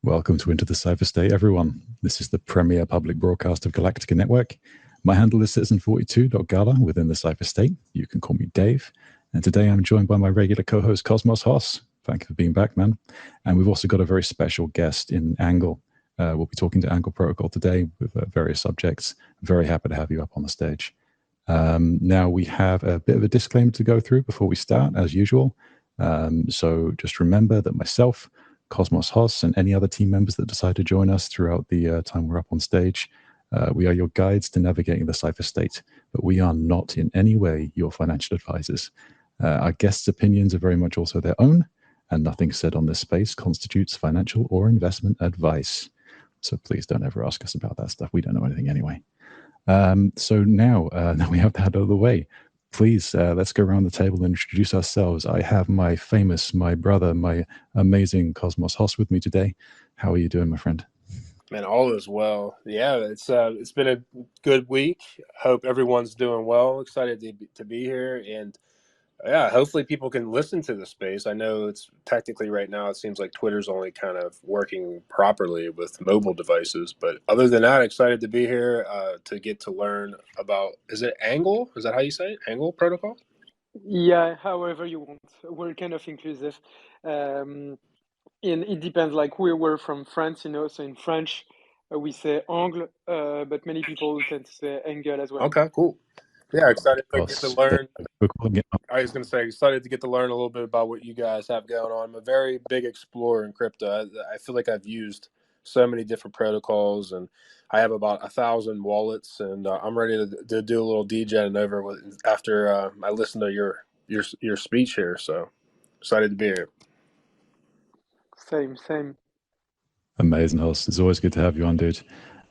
Welcome to Into the Cypher State, everyone. This is the premier public broadcast of Galactica Network. My handle is citizen42.gala within the Cypher State. You can call me Dave. And today I'm joined by my regular co-host, Cosmos Hoss. Thank you for being back, man. And we've also got a very special guest in Angle. We'll be talking to Angle Protocol today with various subjects. Very happy to have you up on the stage. Now we have a bit of a disclaimer to go through before we start, as usual. So just remember that myself, Cosmos Hoss, and any other team members that decide to join us throughout the time we're up on stage, we are your guides to navigating the Cypher State, but we are not in any way your financial advisors. Our guests' opinions are very much also their own, and nothing said on this space constitutes financial or investment advice. So please don't ever ask us about that stuff. We don't know anything anyway. So now that we have that out of the way, please, let's go around the table and introduce ourselves. I have my brother, my amazing Cosmos Hoss with me today. How are you doing, my friend? Man, all is well. Yeah, it's been a good week. Hope everyone's doing well. Excited to be here, and yeah, hopefully people can listen to the space. I know it's technically right now it seems like Twitter's only kind of working properly with mobile devices, but other than that, excited to be here to get to learn about. Is it Angle? Is that how you say it? Angle protocol? Yeah, however you want. We're kind of inclusive. It depends. Like we're from France, so in French we say angle, but many people tend to say angle as well. Okay, cool. Yeah, excited to get to learn. I was going to say, excited to get to learn a little bit about what you guys have going on. I'm a very big explorer in crypto. I feel like I've used so many different protocols, and I have about 1,000 wallets, and I'm ready to do a little DJing over after I listen to your speech here. So excited to be here. Same. Amazing, Hoss. It's always good to have you on, dude.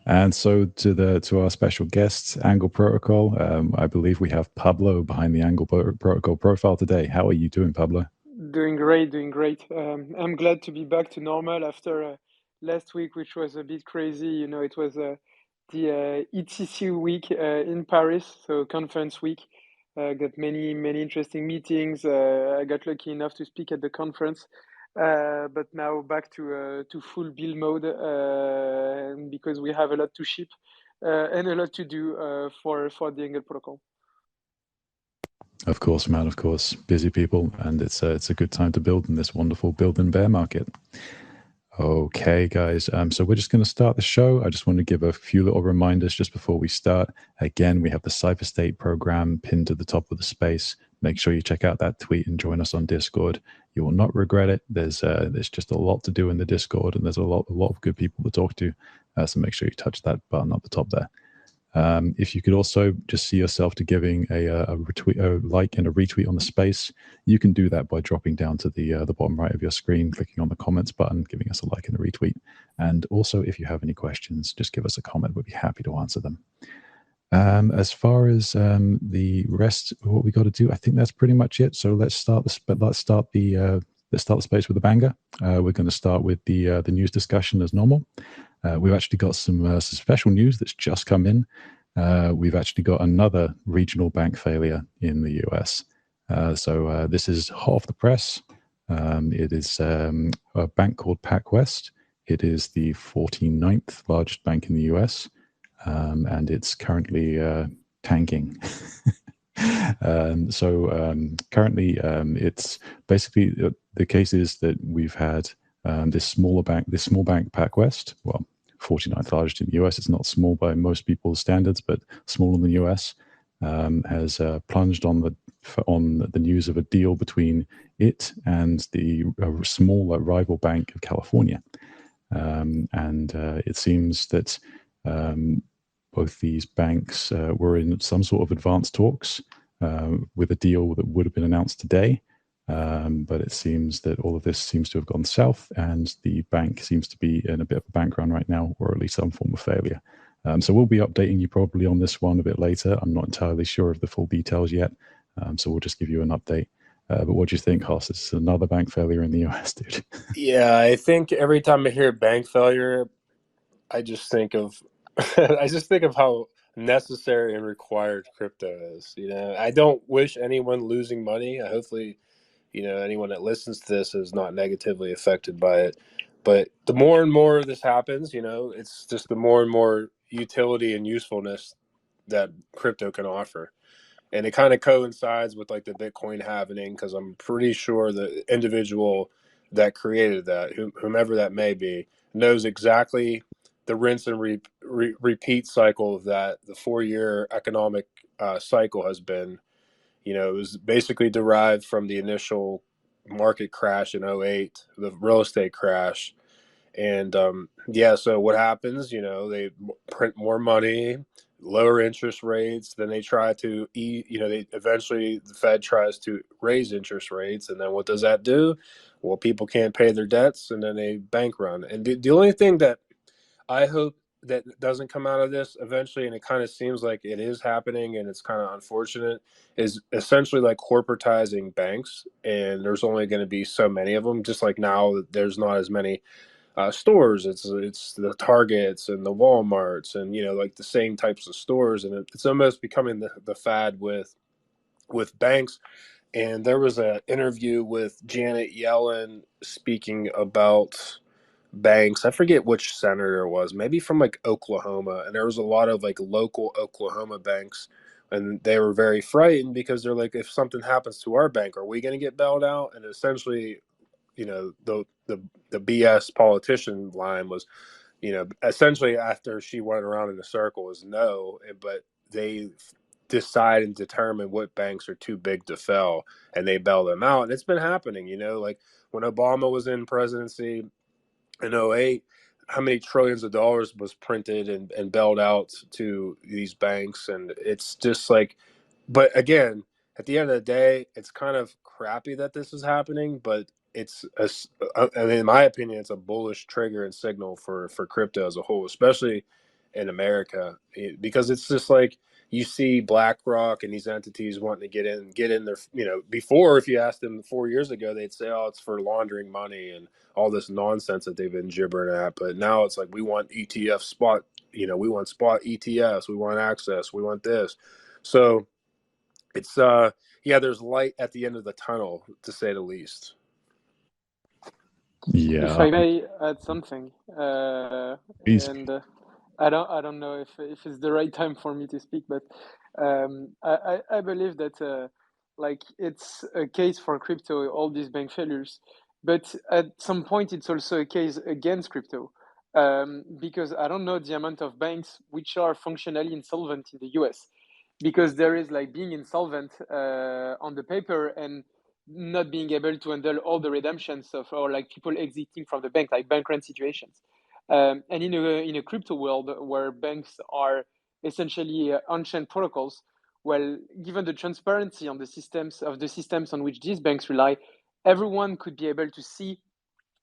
And so to our special guests, Angle Protocol, I believe we have Pablo behind the Angle Protocol profile today. How are you doing, Pablo? Doing great. I'm glad to be back to normal after last week, which was a bit crazy. It was the ETC week in Paris, so conference week. Got many interesting meetings. I got lucky enough to speak at the conference. But now back to full build mode because we have a lot to ship and a lot to do for the Angle protocol. Of course, man. Of course, busy people, and it's a good time to build in this wonderful build and bear market. Okay, guys. So we're just going to start the show. I just want to give a few little reminders just before we start. Again, we have the Cypher State program pinned to the top of the space. Make sure you check out that tweet and join us on Discord. You will not regret it. There's just a lot to do in the Discord, and there's a lot of good people to talk to. So make sure you touch that button at the top there. If you could also just see yourself to giving a retweet, a like and a retweet on the space, you can do that by dropping down to the bottom right of your screen, clicking on the comments button, giving us a like and a retweet. And also, if you have any questions, just give us a comment. We'll be happy to answer them. As far as the rest of what we got to do, I think that's pretty much it. So let's start the space with a banger. We're going to start with the news discussion as normal. We've actually got some special news that's just come in. We've actually got another regional bank failure in the US. So this is hot off the press. It is a bank called PacWest. It is the 49th largest bank in the US. And it's currently tanking. Currently, it's basically the case is that we've had this small bank, PacWest, well, 49th largest in the US. It's not small by most people's standards, but small in the US, has plunged on the news of a deal between it and the small rival bank of California. And it seems that both these banks were in some sort of advanced talks with a deal that would have been announced today. But it seems that all of this seems to have gone south, and the bank seems to be in a bit of a bank run right now, or at least some form of failure. So we'll be updating you probably on this one a bit later. I'm not entirely sure of the full details yet, so we'll just give you an update. But what do you think, Hoss? It's another bank failure in the US, dude. Yeah, I think every time I hear bank failure, I just think of how necessary and required crypto is. I don't wish anyone losing money. Hopefully, anyone that listens to this is not negatively affected by it. But the more and more this happens, it's just the more and more utility and usefulness that crypto can offer. And it kind of coincides with like the Bitcoin halving, because I'm pretty sure the individual that created that, whomever that may be, knows exactly the rinse and repeat cycle that the 4-year economic cycle has been. It was basically derived from the initial market crash in '08, the real estate crash. And so what happens, they print more money, lower interest rates, then they try to they eventually, the Fed tries to raise interest rates, and then what does that do? Well, people can't pay their debts, and then they bank run. And the only thing that I hope that doesn't come out of this eventually, and it kind of seems like it is happening, and it's kind of unfortunate, is essentially like corporatizing banks, and there's only going to be so many of them. Just like now, there's not as many stores. It's the Targets and the Walmarts, and like the same types of stores, and it's almost becoming the fad with banks. And there was an interview with Janet Yellen speaking about banks. I forget which senator it was, maybe from like Oklahoma, and there was a lot of like local Oklahoma banks, and they were very frightened because they're like, if something happens to our bank, are we going to get bailed out? And essentially, the BS politician line was, essentially after she went around in a circle, was no, but they decide and determine what banks are too big to fail, and they bail them out. And it's been happening, like when Obama was in presidency in '08, how many trillions of dollars was printed and bailed out to these banks. And it's just like, but again, at the end of the day, it's kind of crappy that this is happening, but in my opinion, it's a bullish trigger and signal for crypto as a whole, especially in America, because it's just like, you see BlackRock and these entities wanting to get in there. Before, if you asked them 4 years ago, they'd say, "Oh, it's for laundering money," and all this nonsense that they've been gibbering at. But now it's like, we want ETF spot. We want spot ETFs. We want access. We want this. So it's there's light at the end of the tunnel, to say the least. Yeah. If I may add something, Please. and I don't know if it's the right time for me to speak, but I believe that like it's a case for crypto, all these bank failures, but at some point it's also a case against crypto, because I don't know the amount of banks which are functionally insolvent in the US, because there is like being insolvent on the paper and not being able to handle all the redemptions of, or like people exiting from the bank, like bank run situations. And in a crypto world where banks are essentially on-chain protocols, well, given the transparency on the systems on which these banks rely, everyone could be able to see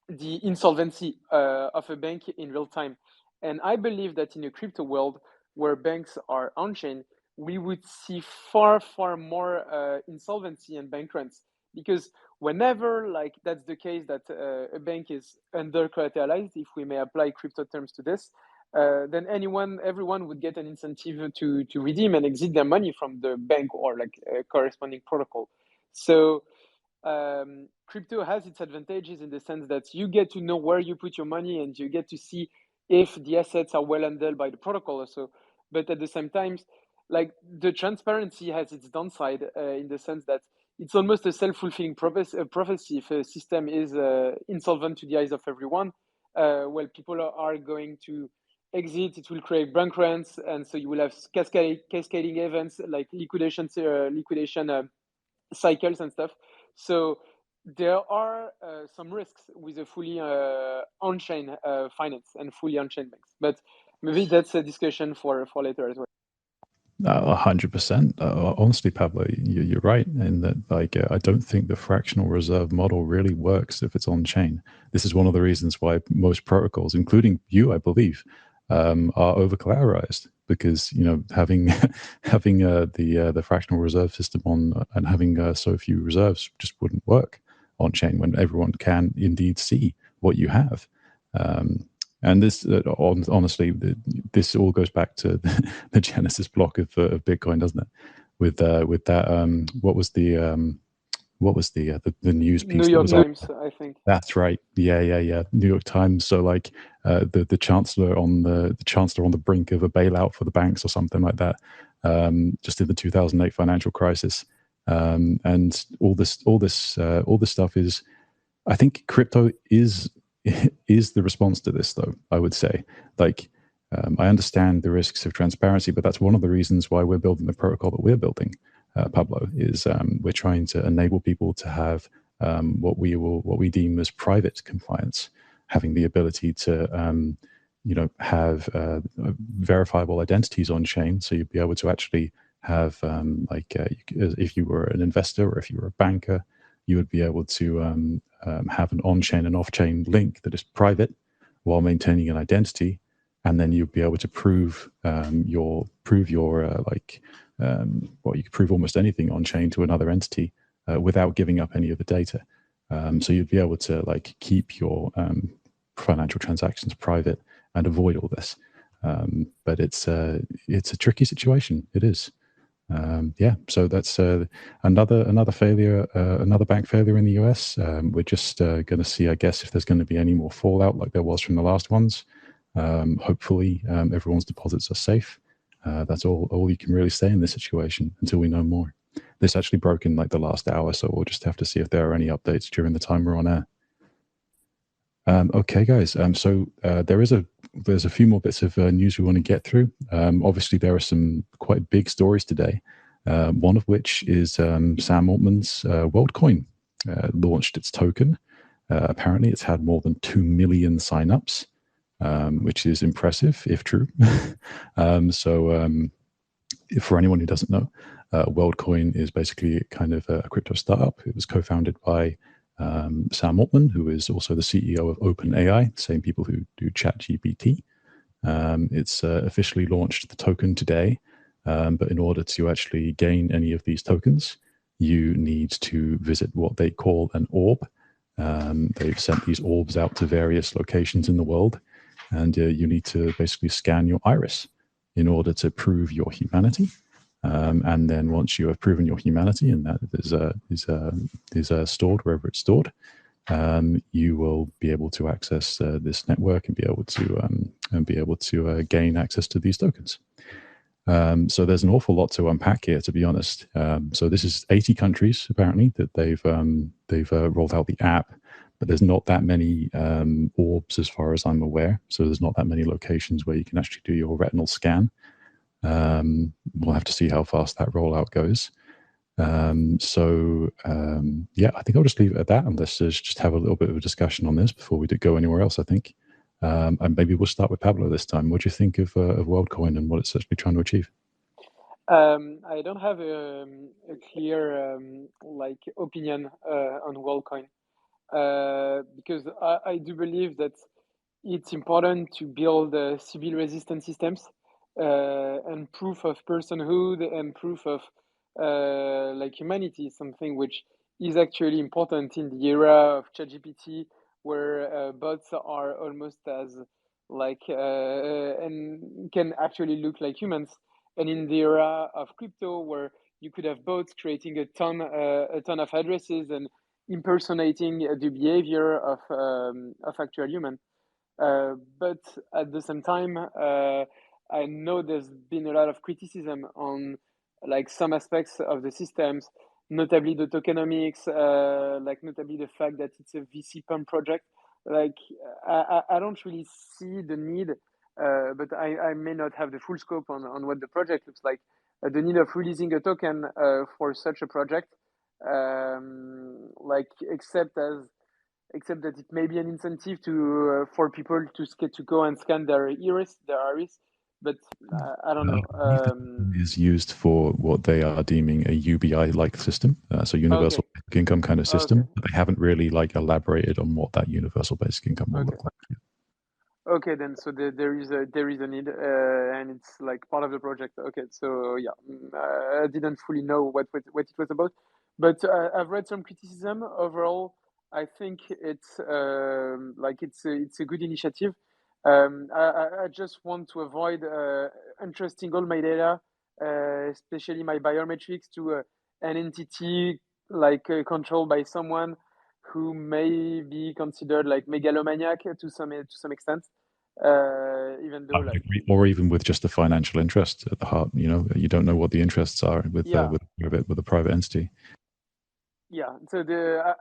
the insolvency of a bank in real time. And I believe that in a crypto world where banks are on-chain, we would see far, far more insolvency and bank runs, because whenever like that's the case, that a bank is under collateralized, if we may apply crypto terms to this, then everyone would get an incentive to redeem and exit their money from the bank or like a corresponding protocol. So crypto has its advantages in the sense that you get to know where you put your money, and you get to see if the assets are well handled by the protocol also. But at the same time, like the transparency has its downside in the sense that it's almost a self-fulfilling prophecy. If a system is insolvent to the eyes of everyone, well, people are going to exit. It will create bank runs, and so you will have cascading events like liquidation cycles and stuff. So there are some risks with a fully on-chain finance and fully on-chain banks, but maybe that's a discussion for later as well. 100%. Honestly, Pablo, you're right in that. Like, I don't think the fractional reserve model really works if it's on chain. This is one of the reasons why most protocols, including you, I believe, are over collateralized, because having the fractional reserve system on and having so few reserves just wouldn't work on chain when everyone can indeed see what you have. And this, honestly, this all goes back to the genesis block of Bitcoin, doesn't it? With that, what was the news New piece that York was on? Times, I think. That's right. Yeah. New York Times. So like the chancellor on the brink of a bailout for the banks or something like that, just in the 2008 financial crisis, and all this stuff is. I think crypto is the response to this, though. I would say, like, I understand the risks of transparency, but that's one of the reasons why we're building the protocol that we're building. Pablo, is we're trying to enable people to have what we deem as private compliance, having the ability to have verifiable identities on chain, so you'd be able to actually have if you were an investor or if you were a banker, you would be able to have an on-chain and off-chain link that is private while maintaining an identity, and then you'd be able to prove you could prove almost anything on chain to another entity without giving up any of the data. So you'd be able to keep your financial transactions private and avoid all this. But it's a tricky situation. It is. So that's another failure, another bank failure in the US. We're just going to see, I guess, if there's going to be any more fallout like there was from the last ones. Hopefully, everyone's deposits are safe. That's all you can really say in this situation until we know more. This actually broke in the last hour, so we'll just have to see if there are any updates during the time we're on air. Okay, guys. So there's a few more bits of news we want to get through. Obviously, there are some quite big stories today. One of which is Sam Altman's Worldcoin launched its token. Apparently, it's had more than 2 million signups, which is impressive if true. For anyone who doesn't know, Worldcoin is basically kind of a crypto startup. It was co-founded by Sam Altman, who is also the CEO of OpenAI, same people who do ChatGPT. It's officially launched the token today, but in order to actually gain any of these tokens, you need to visit what they call an orb. They've sent these orbs out to various locations in the world, and you need to basically scan your iris in order to prove your humanity. And then once you have proven your humanity, and that is stored wherever it's stored, you will be able to access this network and be able to gain access to these tokens. So there's an awful lot to unpack here, to be honest. So this is 80 countries apparently that they've rolled out the app, but there's not that many orbs as far as I'm aware. So there's not that many locations where you can actually do your retinal scan. We'll have to see how fast that rollout goes. I think I'll just leave it at that, and let's just have a little bit of a discussion on this before we go anywhere else, I think. And maybe we'll start with Pablo this time. What do you think of Worldcoin and what it's actually trying to achieve? I don't have a clear opinion on Worldcoin because I do believe that it's important to build Sybil resistant systems and proof of personhood and proof of humanity, something which is actually important in the era of ChatGPT, where bots are almost as and can actually look like humans, and in the era of crypto, where you could have bots creating a ton of addresses and impersonating the behavior of actual human. But at the same time, I know there's been a lot of criticism on some aspects of the systems, notably the tokenomics, notably the fact that it's a VC pump project. I don't really see the need, but I may not have the full scope on what the project looks like. The need of releasing a token for such a project, except that it may be an incentive for people to go and scan their iris, but I don't know. Is used for what they are deeming a UBI-like system, so universal basic income kind of system. Okay. But they haven't really elaborated on what that universal basic income will look like. Okay, then so there is a need, and it's part of the project. Okay, so yeah, I didn't fully know what it was about, but I've read some criticism. Overall, I think it's it's a good initiative. I just want to avoid entrusting all my data, especially my biometrics, to an entity like controlled by someone who may be considered like megalomaniac to some extent. Even though like or even with just the financial interest at the heart, you don't know what the interests are with yeah. with a private entity. Yeah, so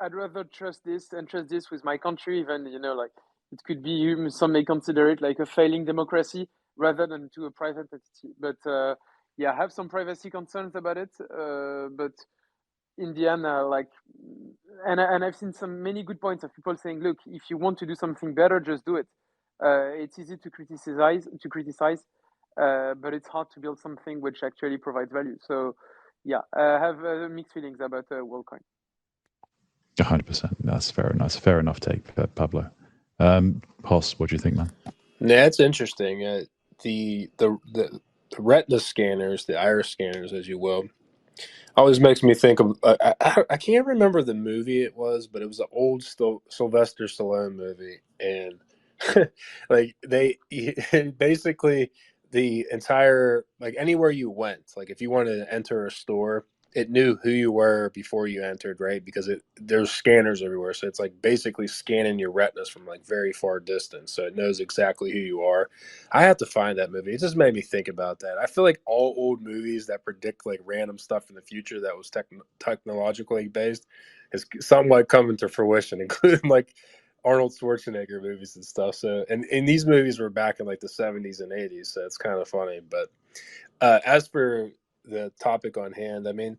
I'd rather trust this and trust this with my country, even like it could be some may consider it like a failing democracy rather than to a private entity. But yeah, I have some privacy concerns about it. But in the end, like, and I've seen some many good points of people saying, look, if you want to do something better, just do it. It's easy to criticize, but it's hard to build something which actually provides value. So yeah, I have mixed feelings about Worldcoin. 100%. That's fair enough. Fair enough take, Pablo. Hoss, what do you think, man? Yeah, it's interesting. The retina scanners, the iris scanners, as you will, always makes me think of. I can't remember the movie it was, but it was an old Sylvester Stallone movie, and like they basically the entire like anywhere you went, like if you wanted to enter a store, it knew who you were before you entered, right? Because there's scanners everywhere, so it's like basically scanning your retinas from like very far distance, so it knows exactly who you are. I have to find that movie. It just made me think about that. I feel like all old movies that predict like random stuff in the future that was technologically based is somewhat coming to fruition, including like Arnold Schwarzenegger movies and stuff. So, and these movies were back in like the 70s and 80s, so it's kind of funny. But as for the topic on hand, I mean,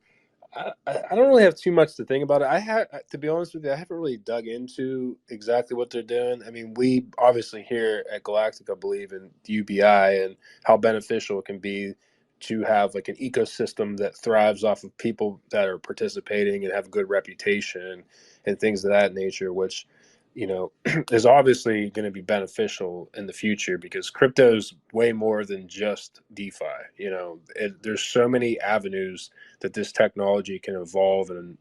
I don't really have too much to think about it. To be honest with you, I haven't really dug into exactly what they're doing. I mean, we obviously here at Galactica believe in UBI and how beneficial it can be to have like an ecosystem that thrives off of people that are participating and have a good reputation and things of that nature, which is obviously going to be beneficial in the future because crypto is way more than just DeFi. There's so many avenues that this technology can evolve and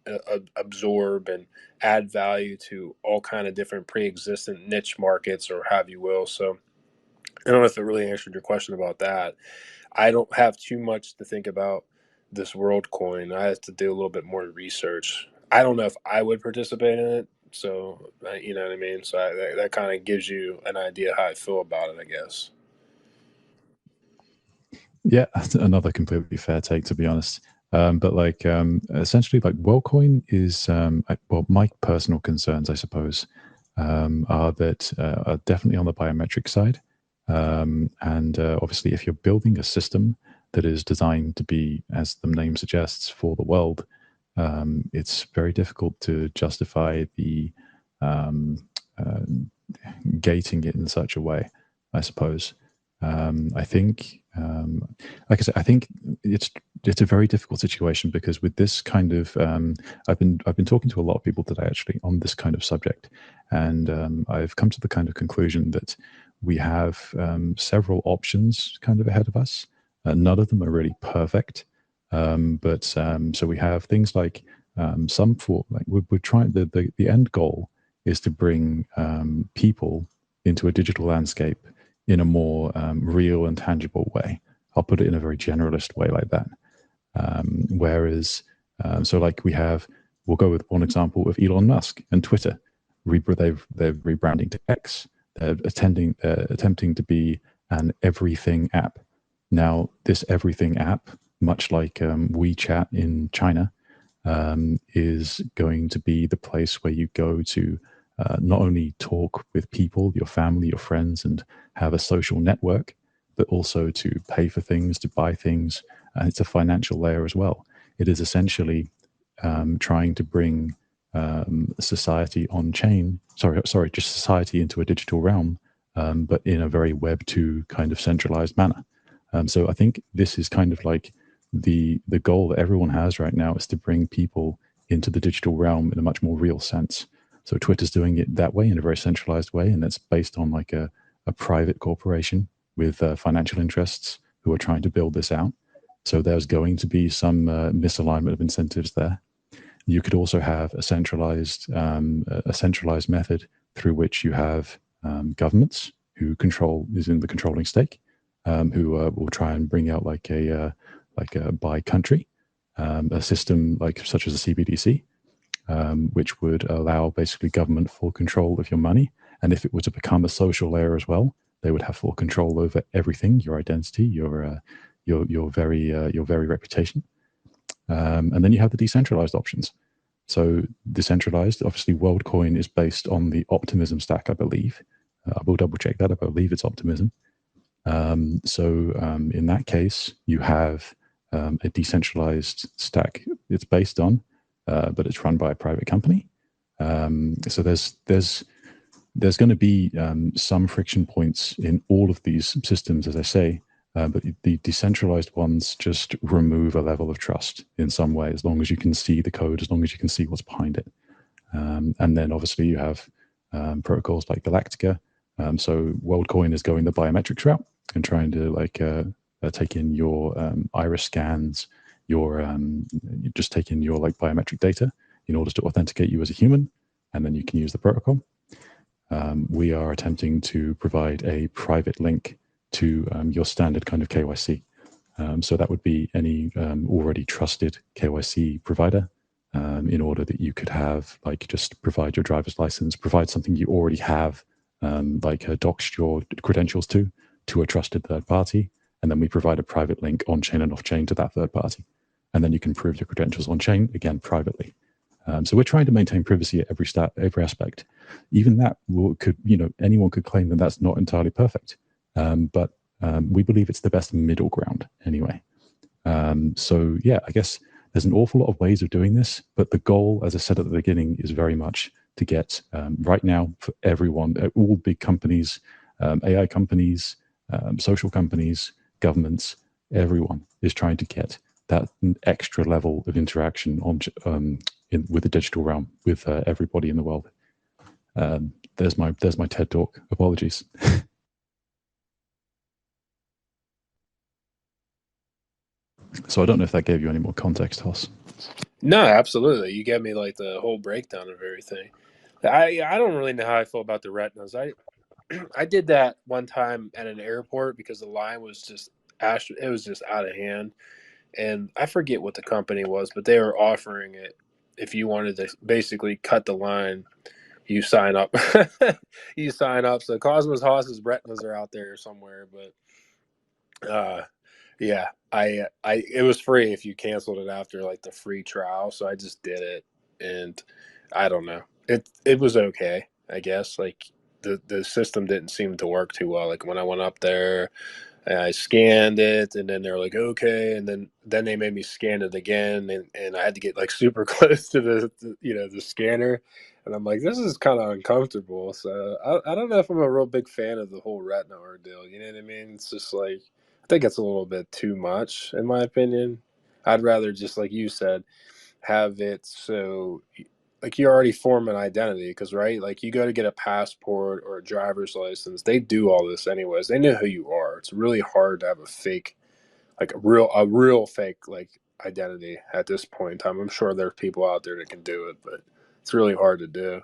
absorb and add value to all kind of different pre-existent niche markets or have you will. So I don't know if it really answered your question about that. I don't have too much to think about this Worldcoin. I have to do a little bit more research. I don't know if I would participate in it. So, you know what I mean? So that kind of gives you an idea how I feel about it, I guess. Yeah, another completely fair take, to be honest. But like essentially, like Worldcoin is well, my personal concerns, I suppose, are that are definitely on the biometric side, and obviously, if you're building a system that is designed to be, as the name suggests, for the world, it's very difficult to justify the gating it in such a way, I suppose. I think, like I said, I think it's a very difficult situation because with this kind of, I've been talking to a lot of people today actually on this kind of subject, and I've come to the kind of conclusion that we have several options kind of ahead of us. None of them are really perfect, but so we have things like some for like we're trying the end goal is to bring people into a digital landscape in a more real and tangible way. I'll put it in a very generalist way like that. Whereas, so like we'll go with one example of Elon Musk and Twitter. They're rebranding to X. They're attempting to be an everything app. Now, this everything app, much like WeChat in China, is going to be the place where you go to not only talk with people, your family, your friends, and have a social network, but also to pay for things, to buy things. And it's a financial layer as well. It is essentially trying to bring society on chain. Sorry, just society into a digital realm, but in a very Web 2 kind of centralized manner. So I think this is kind of like the goal that everyone has right now is to bring people into the digital realm in a much more real sense. So Twitter's doing it that way in a very centralized way, and that's based on like a private corporation with financial interests who are trying to build this out. So there's going to be some misalignment of incentives there. You could also have a centralized method through which you have governments who is in the controlling stake, who will try and bring out like a by country, a system like such as a CBDC, which would allow basically government full control of your money. And if it were to become a social layer as well, they would have full control over everything: your identity, your very reputation. And then you have the decentralized options. So decentralized, obviously, Worldcoin is based on the Optimism stack, I believe. I will double check that. I believe it's Optimism. In that case, you have a decentralized stack it's based on, but it's run by a private company. So there's going to be some friction points in all of these systems, as I say, but the decentralized ones just remove a level of trust in some way, as long as you can see the code, as long as you can see what's behind it. And then obviously you have protocols like Galactica. So Worldcoin is going the biometrics route and trying to take in your iris scans, just take in your like biometric data in order to authenticate you as a human, and then you can use the protocol. We are attempting to provide a private link to your standard kind of KYC. So that would be any already trusted KYC provider, in order that you could have like just provide your driver's license, provide something you already have, doxed your credentials to a trusted third party, and then we provide a private link on chain and off chain to that third party, and then you can prove your credentials on chain again privately. So we're trying to maintain privacy at every aspect. Even that anyone could claim that that's not entirely perfect, but we believe it's the best middle ground anyway. So yeah, I guess there's an awful lot of ways of doing this, but the goal, as I said at the beginning, is very much to get right now for everyone, all big companies, AI companies, social companies, governments, everyone is trying to get that extra level of interaction with the digital realm with everybody in the world. There's my TED talk. Apologies. So I don't know if that gave you any more context, Hoss. No, absolutely. You gave me like the whole breakdown of everything. I don't really know how I feel about the retinas. I did that one time at an airport because the line was just it was just out of hand, and I forget what the company was, but they were offering it. If you wanted to basically cut the line, you sign up. You sign up. So Cosmos Hoss's retinas are out there somewhere, but yeah, it was free if you canceled it after like the free trial, so I just did it, and I don't know. It was okay, I guess. Like the system didn't seem to work too well. Like when I went up there, I scanned it, and then they're like, okay, and then they made me scan it again, and I had to get like super close to the scanner, and I'm like, this is kind of uncomfortable. So I don't know if I'm a real big fan of the whole retina ordeal. You know what I mean? It's just like I think it's a little bit too much, in my opinion. I'd rather just like you said, have it so like you already form an identity, because right, like you go to get a passport or a driver's license, they do all this anyways. They know who you are. It's really hard to have a fake, like a real fake like identity at this point in time. I'm sure there are people out there that can do it, but it's really hard to do.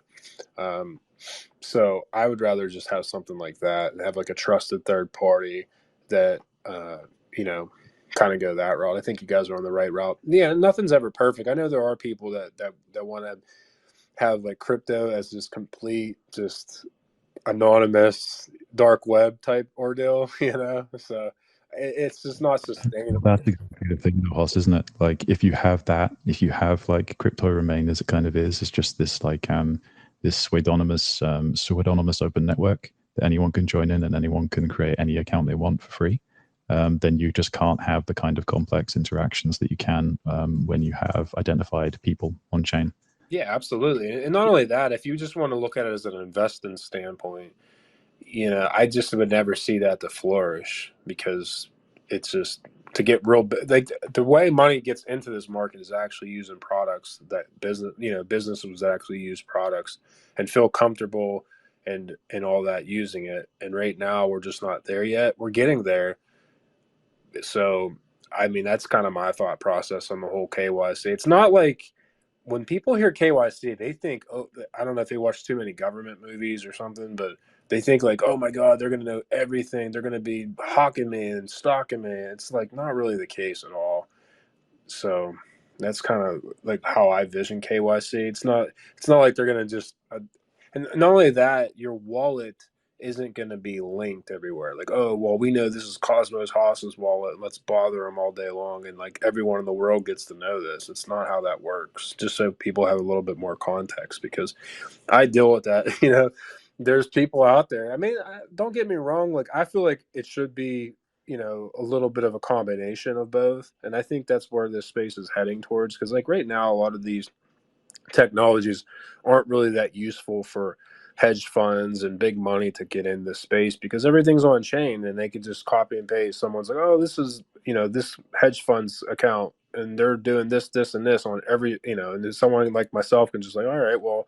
So I would rather just have something like that and have like a trusted third party that you know kind of go that route. I think you guys are on the right route. Yeah, nothing's ever perfect. I know there are people that want to have like crypto as this complete just anonymous dark web type ordeal, so it's just not sustainable. That's exactly the thing, Hoss, isn't it? Like if you have like crypto remain as it kind of is, it's just this like this pseudonymous open network that anyone can join in and anyone can create any account they want for free. Then you just can't have the kind of complex interactions that you can when you have identified people on chain. Yeah, absolutely. And not only that, if you just want to look at it as an investing standpoint, I just would never see that to flourish, because it's just to get real like the way money gets into this market is actually using products that businesses actually use products and feel comfortable and all that using it. And right now we're just not there yet. We're getting there. So, I mean, that's kind of my thought process on the whole KYC. It's not like when people hear KYC, they think, oh, I don't know if they watch too many government movies or something, but they think like, oh my God, they're going to know everything. They're going to be hawking me and stalking me. It's like not really the case at all. So that's kind of like how I vision KYC. It's not like they're going to just, and not only that, your wallet isn't going to be linked everywhere. Like, oh, well, we know this is Cosmos Haas's wallet. Let's bother him all day long. And like everyone in the world gets to know this. It's not how that works. Just so people have a little bit more context, because I deal with that. There's people out there. I mean, don't get me wrong. Like, I feel like it should be, a little bit of a combination of both. And I think that's where this space is heading towards. Because like right now, a lot of these technologies aren't really that useful for hedge funds and big money to get in this space, because everything's on chain and they can just copy and paste. Someone's like, oh, this is, this hedge fund's account and they're doing this, this, and this on every, and then someone like myself can just like, all right, well,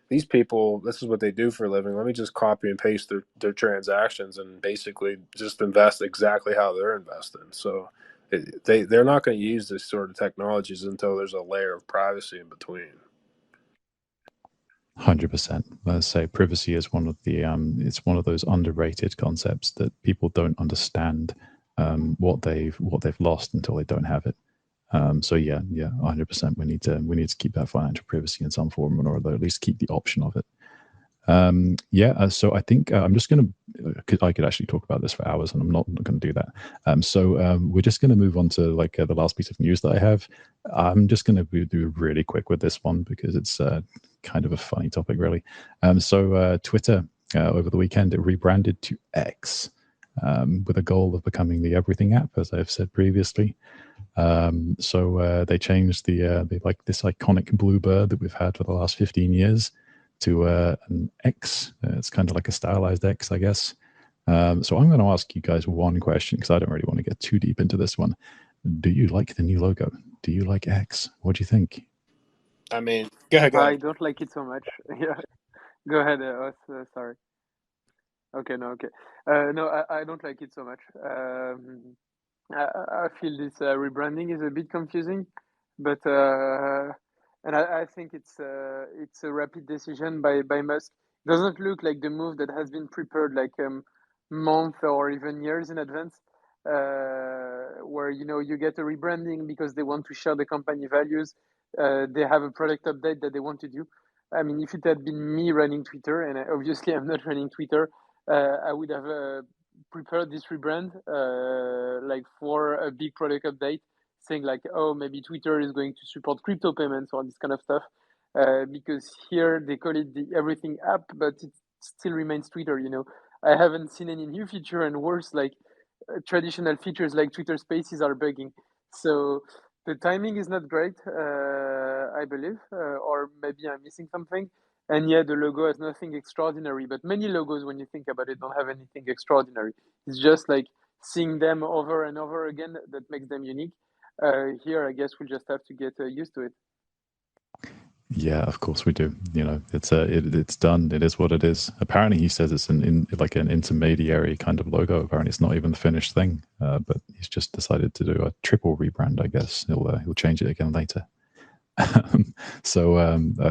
these people, this is what they do for a living. Let me just copy and paste their transactions and basically just invest exactly how they're investing. So they're not going to use this sort of technologies until there's a layer of privacy in between. 100%. Let's say privacy is one of the it's one of those underrated concepts that people don't understand what they've lost until they don't have it. So yeah, 100%. We need to keep that financial privacy in some form, or at least keep the option of it. So I think I'm just going to, I could actually talk about this for hours, and I'm not going to do that. So we're just going to move on to like the last piece of news that I have. I'm just going to do really quick with this one because it's kind of a funny topic, really. So Twitter over the weekend, it rebranded to X with a goal of becoming the everything app, as I've said previously. So they changed the like this iconic blue bird that we've had for the last 15 years to an X. It's kind of like a stylized X, I guess. So I'm going to ask you guys one question, because I don't really want to get too deep into this one. Do you like the new logo? Do you like X? What do you think? I mean, go ahead. I don't like it so much. Yeah, go ahead. Sorry. Okay, no, okay. No, I don't like it so much. I feel this rebranding is a bit confusing, but and I think it's a rapid decision by Musk. Doesn't look like the move that has been prepared like month or even years in advance, where you get a rebranding because they want to share the company values. They have a product update that they want to do. I mean, if it had been me running Twitter, and obviously I'm not running Twitter, I would have prepared this rebrand like for a big product update, saying like, oh, maybe Twitter is going to support crypto payments or this kind of stuff. Because here they call it the everything app, but it still remains Twitter. I haven't seen any new feature, and worse, like traditional features like Twitter Spaces are bugging. So the timing is not great, I believe, or maybe I'm missing something. And yeah, the logo has nothing extraordinary, but many logos, when you think about it, don't have anything extraordinary. It's just like seeing them over and over again that makes them unique. Here, I guess we'll just have to get used to it. Yeah, of course we do. It's done. It is what it is. Apparently, he says it's like an intermediary kind of logo. Apparently, it's not even the finished thing. But he's just decided to do a triple rebrand. I guess he'll change it again later. So,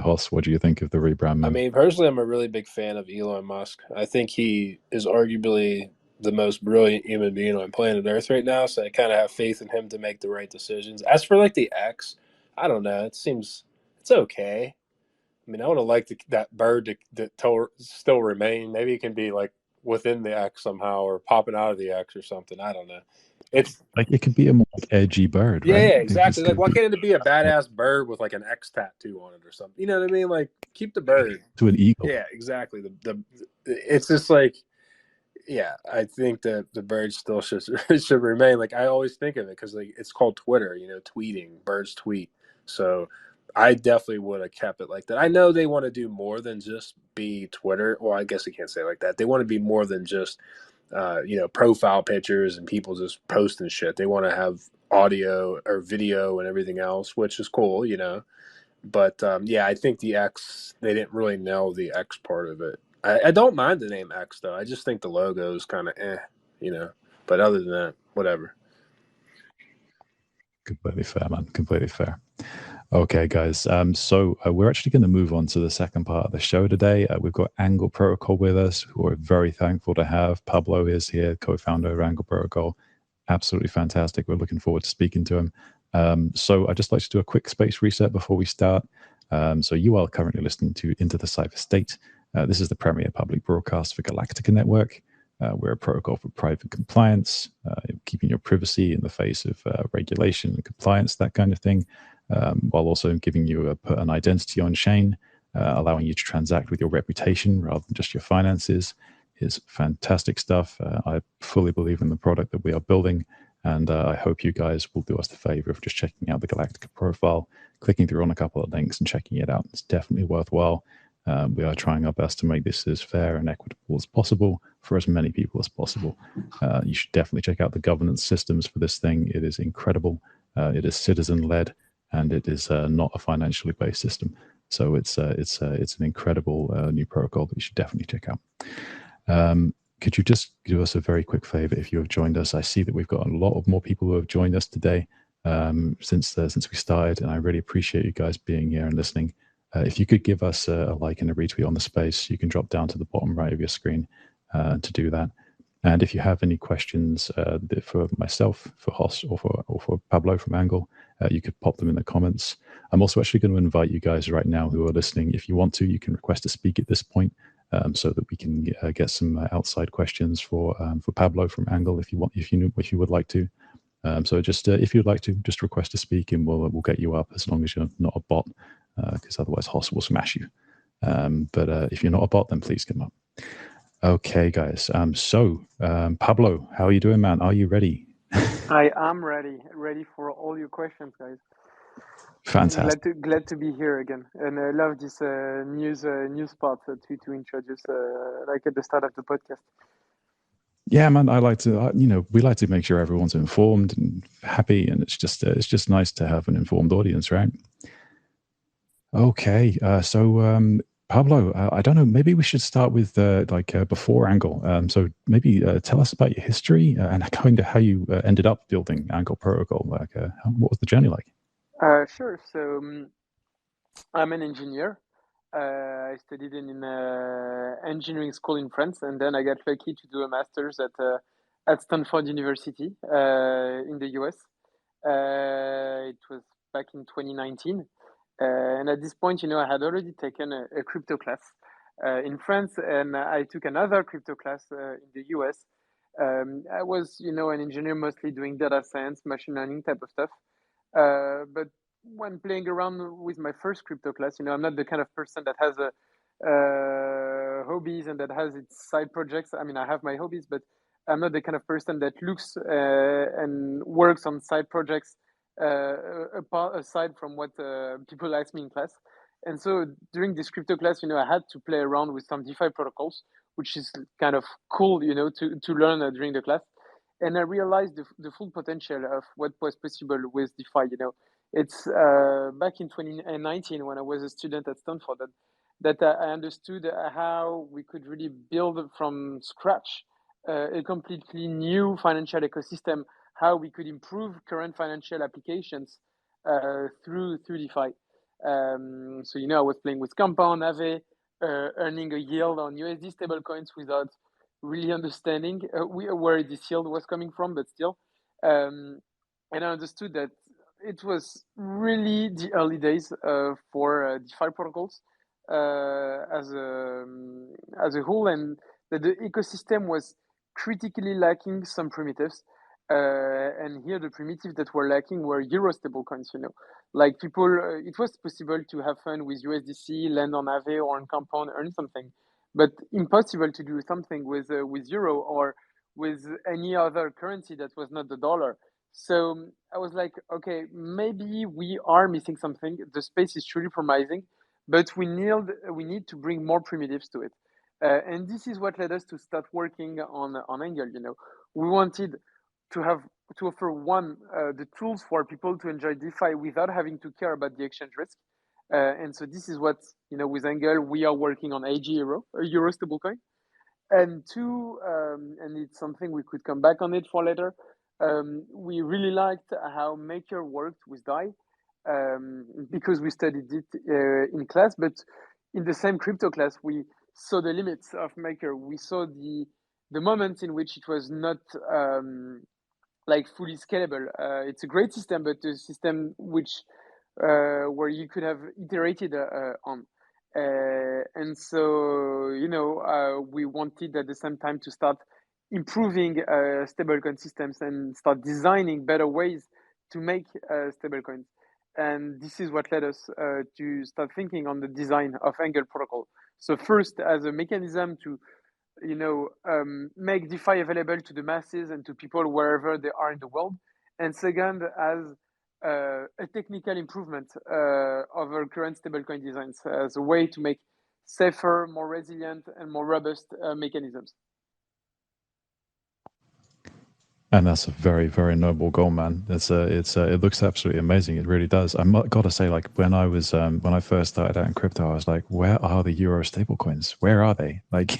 Hoss, what do you think of the rebrand, man? I mean, personally, I'm a really big fan of Elon Musk. I think he is arguably the most brilliant human being on planet Earth right now. So I kind of have faith in him to make the right decisions. As for like the X, I don't know. It's okay. I mean, I would have liked that bird to still remain. Maybe it can be like within the X somehow, or popping out of the X or something. I don't know. It's like it could be a more like edgy bird, yeah, right? exactly. Like, why can't it be a badass bird with like an X tattoo on it or something? You know what I mean? Like, keep the bird to an eagle. Yeah, exactly. It's just like, yeah, I think that the bird still should remain. Like, I always think of it because like it's called Twitter. Tweeting. Birds tweet. So I definitely would have kept it like that. I know they want to do more than just be Twitter. Well, I guess you can't say it like that. They want to be more than just profile pictures and people just posting shit. They want to have audio or video and everything else, which is cool. But yeah, I think the X, they didn't really nail the X part of it. I don't mind the name X though. I just think the logo is kind of But other than that, whatever. Completely fair, man. Completely fair. Okay, guys. So we're actually going to move on to the second part of the show today. We've got Angle Protocol with us, who we're very thankful to have. Pablo is here, co-founder of Angle Protocol. Absolutely fantastic. We're looking forward to speaking to him. So I'd just like to do a quick space reset before we start. So you are currently listening to Into the Cypher State. This is the premier public broadcast for Galactica Network. We're a protocol for private compliance, keeping your privacy in the face of regulation and compliance, that kind of thing, while also giving you an identity on chain, allowing you to transact with your reputation rather than just your finances. Is fantastic stuff. I fully believe in the product that we are building, and I hope you guys will do us the favor of just checking out the Galactica profile, clicking through on a couple of links and checking it out. It's definitely worthwhile. We are trying our best to make this as fair and equitable as possible for as many people as possible. You should definitely check out the governance systems for this thing. It is incredible. It is citizen-led, and it is not a financially based system. So it's an incredible new protocol that you should definitely check out. Could you just do us a very quick favor if you have joined us? I see that we've got a lot of more people who have joined us today since we started, and I really appreciate you guys being here and listening. If you could give us a like and a retweet on the space, you can drop down to the bottom right of your screen to do that. And if you have any questions for myself, for Hoss, or for Pablo from Angle, you could pop them in the comments. I'm also actually going to invite you guys right now who are listening. If you want to, you can request to speak at this point, so that we can get some outside questions for Pablo from Angle if you would like to. So just if you'd like to, just request to speak, and we'll get you up as long as you're not a bot, because otherwise Hoss will smash you. But if you're not a bot, then please come up. Okay, guys. Pablo, how are you doing, man? Are you ready? I am ready for all your questions, guys. Fantastic. Glad to be here again, and I love this news part to introduce like at the start of the podcast. Yeah, man. I like to, we like to make sure everyone's informed and happy, and it's just nice to have an informed audience, right? Okay, Pablo, I don't know. Maybe we should start with before Angle. So maybe tell us about your history and kind of how you ended up building Angle Protocol. What was the journey like? Sure. So I'm an engineer. I studied in engineering school in France, and then I got lucky to do a master's at Stanford University in the US. It was back in 2019. And at this point, I had already taken a crypto class in France, and I took another crypto class in the US. I was, an engineer mostly doing data science, machine learning type of stuff. But when playing around with my first crypto class, I'm not the kind of person that has hobbies and that has its side projects. I mean, I have my hobbies, but I'm not the kind of person that looks and works on side projects aside from what people ask me in class. And so during this crypto class, I had to play around with some DeFi protocols, which is kind of cool, to learn during the class. And I realized the full potential of what was possible with DeFi. It's back in 2019 when I was a student at Stanford that I understood how we could really build from scratch a completely new financial ecosystem, how we could improve current financial applications through DeFi. So I was playing with Compound, Aave, earning a yield on USD stablecoins without really understanding where this yield was coming from, but still. And I understood that it was really the early days for DeFi protocols as a whole, and that the ecosystem was critically lacking some primitives. And here the primitives that were lacking were Euro stablecoins. Like people, it was possible to have fun with USDC, land on Aave or on Compound, earn something, but impossible to do something with Euro or with any other currency that was not the dollar. So I was like, okay, maybe we are missing something. The space is truly promising, but we need to bring more primitives to it. And this is what led us to start working on Angle. We wanted to offer the tools for people to enjoy DeFi without having to care about the exchange risk. And so this is what, with Angle, we are working on AG Euro, a Euro stablecoin. And two, and it's something we could come back on it for later. We really liked how Maker worked with DAI. because we studied it in class. But in the same crypto class, we saw the limits of Maker. We saw the moments in which it was not like fully scalable. It's a great system, but a system which where you could have iterated on. And so, we wanted at the same time to start improving stablecoin systems and start designing better ways to make stablecoins. And this is what led us to start thinking on the design of Angle protocol. So first, as a mechanism to make DeFi available to the masses and to people wherever they are in the world. And second, as a technical improvement of our current stablecoin designs as a way to make safer, more resilient, and more robust mechanisms. And that's a very, very noble goal, man. It looks absolutely amazing. It really does. Got to say, like when I first started out in crypto, I was like, where are the Euro stablecoins? Where are they? Like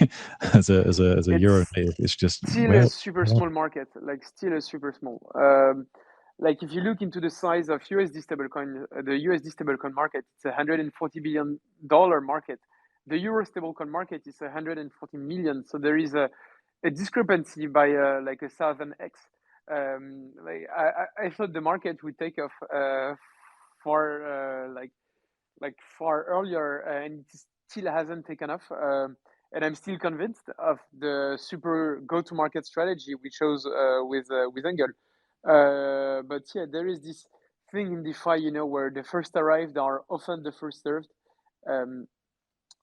as a Euro native, it's just still a super small market. Like still a super small. Like if you look into the size of USD stablecoin, the USD stablecoin market, it's $140 billion market. The Euro stablecoin market is 140 million. So there is a discrepancy by like 1,000x. I thought the market would take off far far earlier, and it still hasn't taken off. And I'm still convinced of the super go-to-market strategy we chose with Angle. But yeah, there is this thing in DeFi, where the first arrived are often the first served.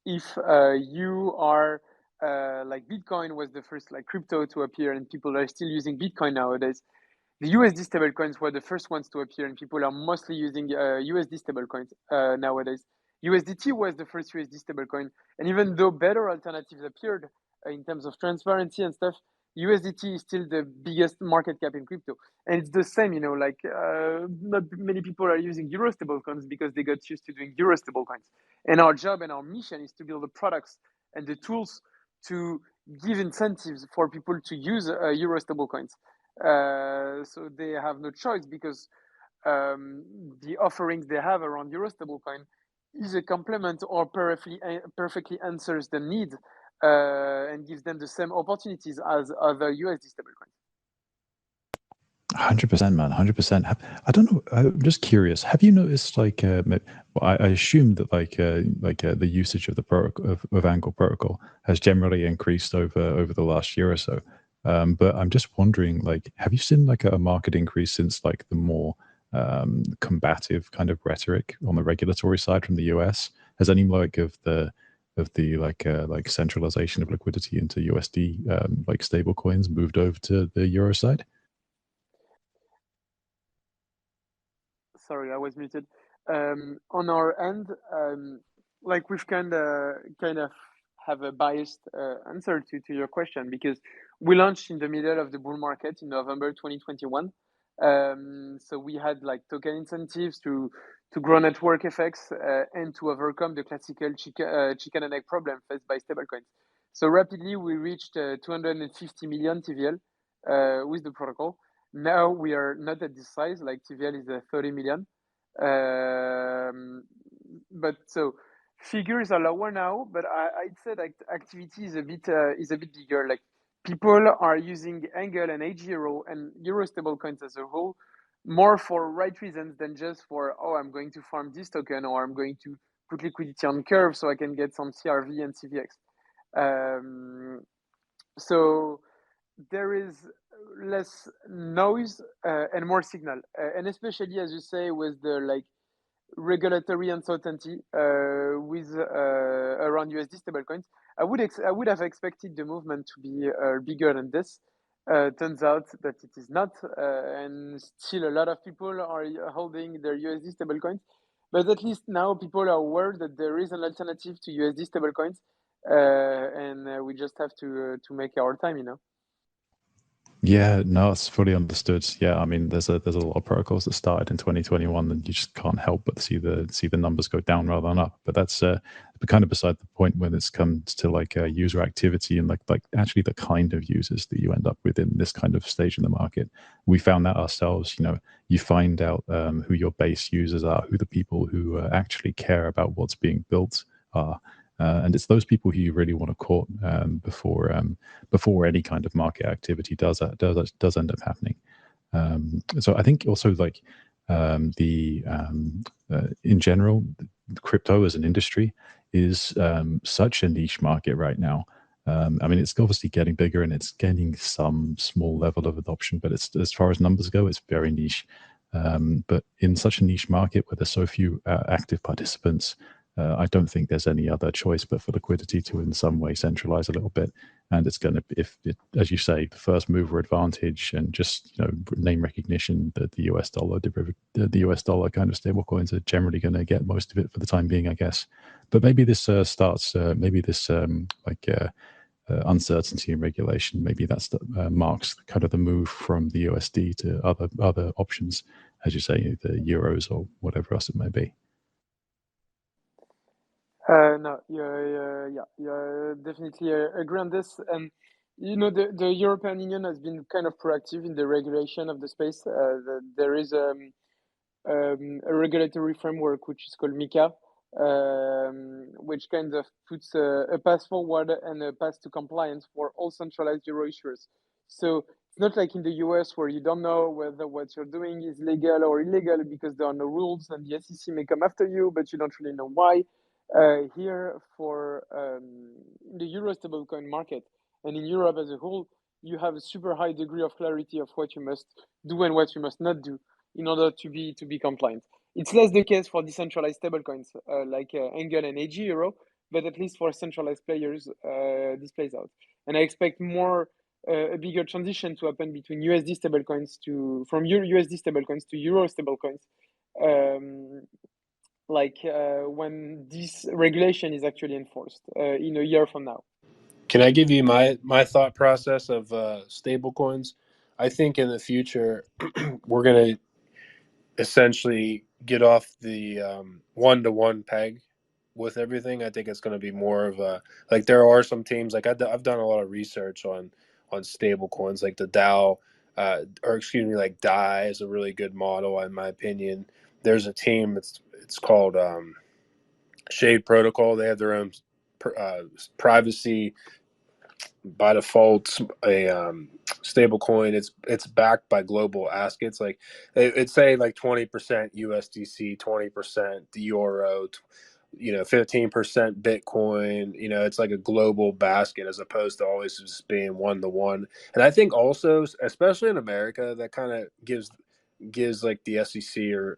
If you are like Bitcoin was the first like crypto to appear, and people are still using Bitcoin nowadays. The USD stablecoins were the first ones to appear, and people are mostly using USD stablecoins nowadays. USDT was the first USD stablecoin, and even though better alternatives appeared in terms of transparency and stuff, USDT is still the biggest market cap in crypto. And it's the same, not many people are using Euro stablecoins because they got used to doing Euro stablecoins. And our job and our mission is to build the products and the tools to give incentives for people to use Euro stablecoins. So they have no choice because the offerings they have around Euro stablecoin is a complement or perfectly answers the need and gives them the same opportunities as other USD stablecoins. 100%, man. 100%. I don't know. I'm just curious. Have you noticed, like, I assume that, the usage of the of Angle protocol has generally increased over the last year or so. But I'm just wondering, like, have you seen like a market increase since like the more combative kind of rhetoric on the regulatory side from the US? Has any of the centralization of liquidity into USD like stable coins moved over to the Euro side? Sorry, I was muted. On our end, like we've kind of have a biased answer to your question because we launched in the middle of the bull market in November 2021. So we had like token incentives to grow network effects and to overcome the classical chicken and egg problem faced by stablecoins. So rapidly we reached 250 million TVL with the protocol. Now we are not at this size, like TVL is 30 million. But so figures are lower now, but I'd say that activity is a bit bigger. Like people are using Angle and AGRO and Euro stablecoins as a whole more for right reasons than just for, I'm going to farm this token or I'm going to put liquidity on curve so I can get some CRV and CVX. So there is less noise and more signal, and especially as you say with the like regulatory uncertainty with around USD stablecoins. I would have expected the movement to be bigger than this. Turns out that it is not, and still a lot of people are holding their USD stablecoins. But at least now people are aware that there is an alternative to USD stablecoins, and we just have to make our time, Yeah, no, it's fully understood. Yeah, I mean, there's a lot of protocols that started in 2021, and you just can't help but see the numbers go down rather than up. But that's kind of beside the point when it's comes to like user activity and like actually the kind of users that you end up with in this kind of stage in the market. We found that ourselves. You know, you find out who your base users are, who the people who actually care about what's being built are. And it's those people who you really want to court before any kind of market activity does end up happening. So I think also like the in general, crypto as an industry is such a niche market right now. I mean, it's obviously getting bigger and it's gaining some small level of adoption, but it's as far as numbers go, it's very niche. But in such a niche market where there's so few active participants, I don't think there's any other choice but for liquidity to in some way centralize a little bit. And it's going to, if it, as you say, the first mover advantage and just name recognition that the US dollar the US dollar kind of stable coins are generally going to get most of it for the time being, I guess. But maybe this starts, maybe this uncertainty in regulation, maybe that's marks kind of the move from the USD to other options, as you say, the euros or whatever else it may be. No, you're definitely agree on this. And the European Union has been kind of proactive in the regulation of the space. There is a regulatory framework which is called MiCA, which kind of puts a path forward and a path to compliance for all centralized euro issuers. So it's not like in the US where you don't know whether what you're doing is legal or illegal because there are no rules and the SEC may come after you, but you don't really know why. Here for the euro stablecoin market and in Europe as a whole, you have a super high degree of clarity of what you must do and what you must not do in order to be compliant. It's less the case for decentralized stablecoins like Angle and AG Euro, but at least for centralized players, this plays out. And I expect more a bigger transition to happen between USD stablecoins from USD stablecoins to Euro stablecoins, when this regulation is actually enforced in a year from now. Can I give you my thought process of stable coins? I think in the future we're going to essentially get off the one-to-one peg with everything. I think it's going to be more of a, like, there are some teams, like I've done a lot of research on stable coins, like the DAO, or excuse me, like DAI is a really good model in my opinion. There's a team, it's called Shade Protocol. They have their own privacy by default a stable coin. It's backed by global assets. Like it's say like 20% USDC, 20% the euro, 15% Bitcoin. It's like a global basket as opposed to always just being one to one. And I think also, especially in America, that kind of gives like the SEC or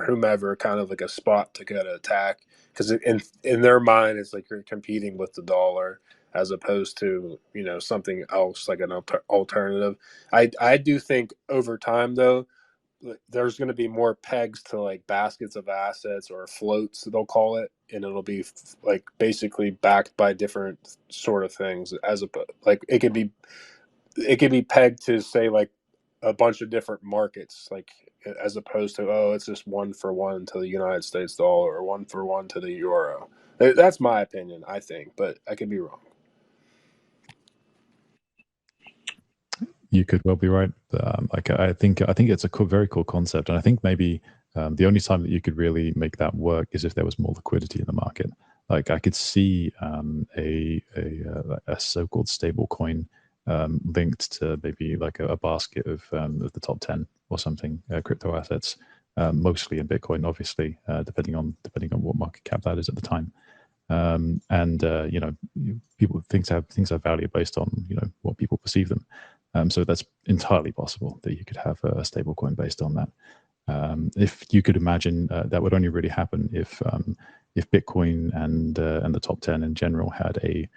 whomever kind of like a spot to go to attack, because in their mind it's like you're competing with the dollar as opposed to something else like an alternative. I do think over time though there's going to be more pegs to like baskets of assets or floats they'll call it, and it'll be like basically backed by different sort of things, as a like it could be pegged to say like a bunch of different markets, like as opposed to it's just one for one to the United States dollar or one for one to the euro. That's my opinion, I think, but I could be wrong. You could well be right. I think it's a very cool concept, and I think maybe the only time that you could really make that work is if there was more liquidity in the market. Like I could see a so-called stable coin linked to maybe like a basket of the top 10 or something crypto assets, mostly in Bitcoin, obviously, depending on what market cap that is at the time. And people things have value based on what people perceive them. So that's entirely possible that you could have a stable coin based on that. If you could imagine, that would only really happen if Bitcoin and the top 10 in general had a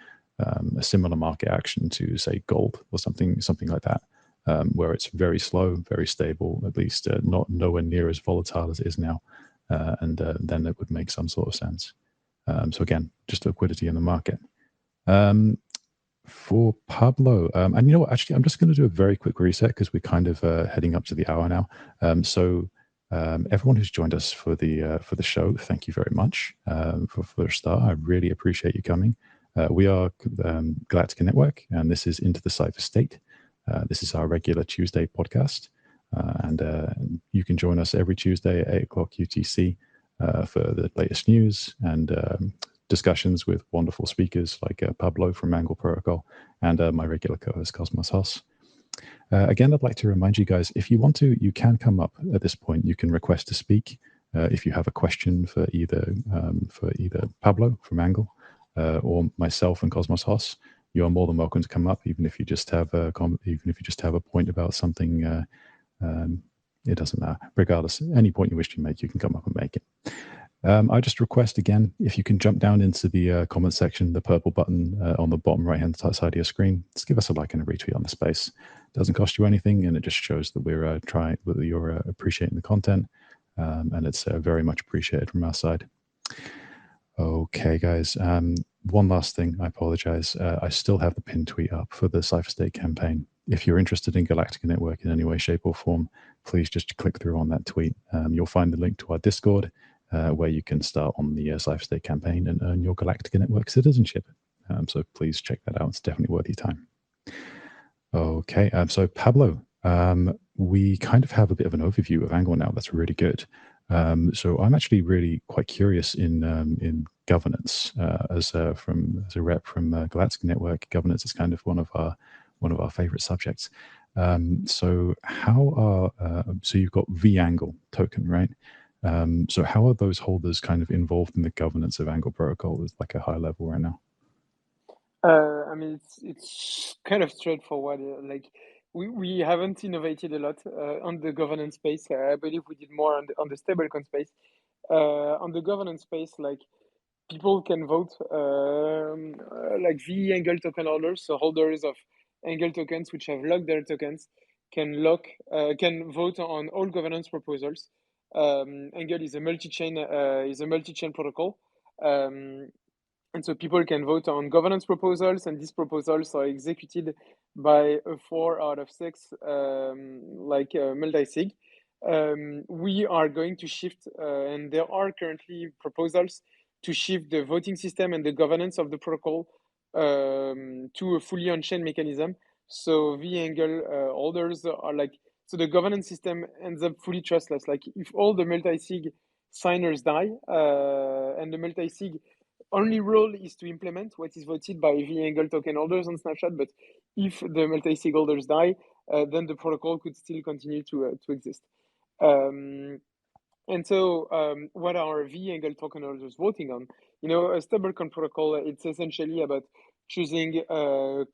similar market action to say gold or something like that, where it's very slow, very stable, at least not nowhere near as volatile as it is now, and then it would make some sort of sense. So again, just liquidity in the market. for Pablo. And you know what? Actually, I'm just going to do a very quick reset because we're kind of heading up to the hour now. Everyone who's joined us for the show, thank you very much for the start. I really appreciate you coming. We are Galactica Network, and this is Into the Cypher State. This is our regular Tuesday podcast, and you can join us every Tuesday at 8 o'clock UTC for the latest news and discussions with wonderful speakers like Pablo from veAngle Protocol and my regular co-host Cosmos Hoss. Again, I'd like to remind you guys, if you want to, you can come up at this point. You can request to speak if you have a question for either Pablo from veAngle or myself and Cosmos Hoss. You are more than welcome to come up, even if you just have a point about something. It doesn't matter. Regardless, any point you wish to make, you can come up and make it. I just request again, if you can jump down into the comment section, the purple button on the bottom right-hand side of your screen, just give us a like and a retweet on the space. It doesn't cost you anything, and it just shows that we're that you're appreciating the content, and it's very much appreciated from our side. Okay, guys. One last thing. I apologize. I still have the pinned tweet up for the Cypher State campaign. If you're interested in Galactica Network in any way, shape, or form, please just click through on that tweet. You'll find the link to our Discord, where you can start on the Cypher State campaign and earn your Galactica Network citizenship. So please check that out. It's definitely worth your time. Okay, so Pablo, we kind of have a bit of an overview of veAngle now. That's really good. So I'm actually really quite curious in governance as a rep from Galactica Network. Governance is kind of one of our favorite subjects. So you've got veAngle token, right? So how are those holders kind of involved in the governance of veAngle protocol at like a high level right now? I mean, it's kind of straightforward. Like we haven't innovated a lot on the governance space. I believe we did more on the stablecoin space. On the governance space, like people can vote, like veAngle token holders, so holders of Angle tokens which have locked their tokens can vote on all governance proposals. Angle is a multi-chain protocol. And so people can vote on governance proposals, and these proposals are executed by 4 out of 6 multi-sig. We are going to shift, and there are currently proposals to shift the voting system and the governance of the protocol to a fully on-chain mechanism. So veAngle holders are so the governance system ends up fully trustless. Like if all the multi-sig signers die, and the multi-sig only role is to implement what is voted by veAngle token holders on Snapchat. But if the multi-sig holders die, then the protocol could still continue to exist. And so what are veAngle token holders voting on? A stablecoin protocol, it's essentially about choosing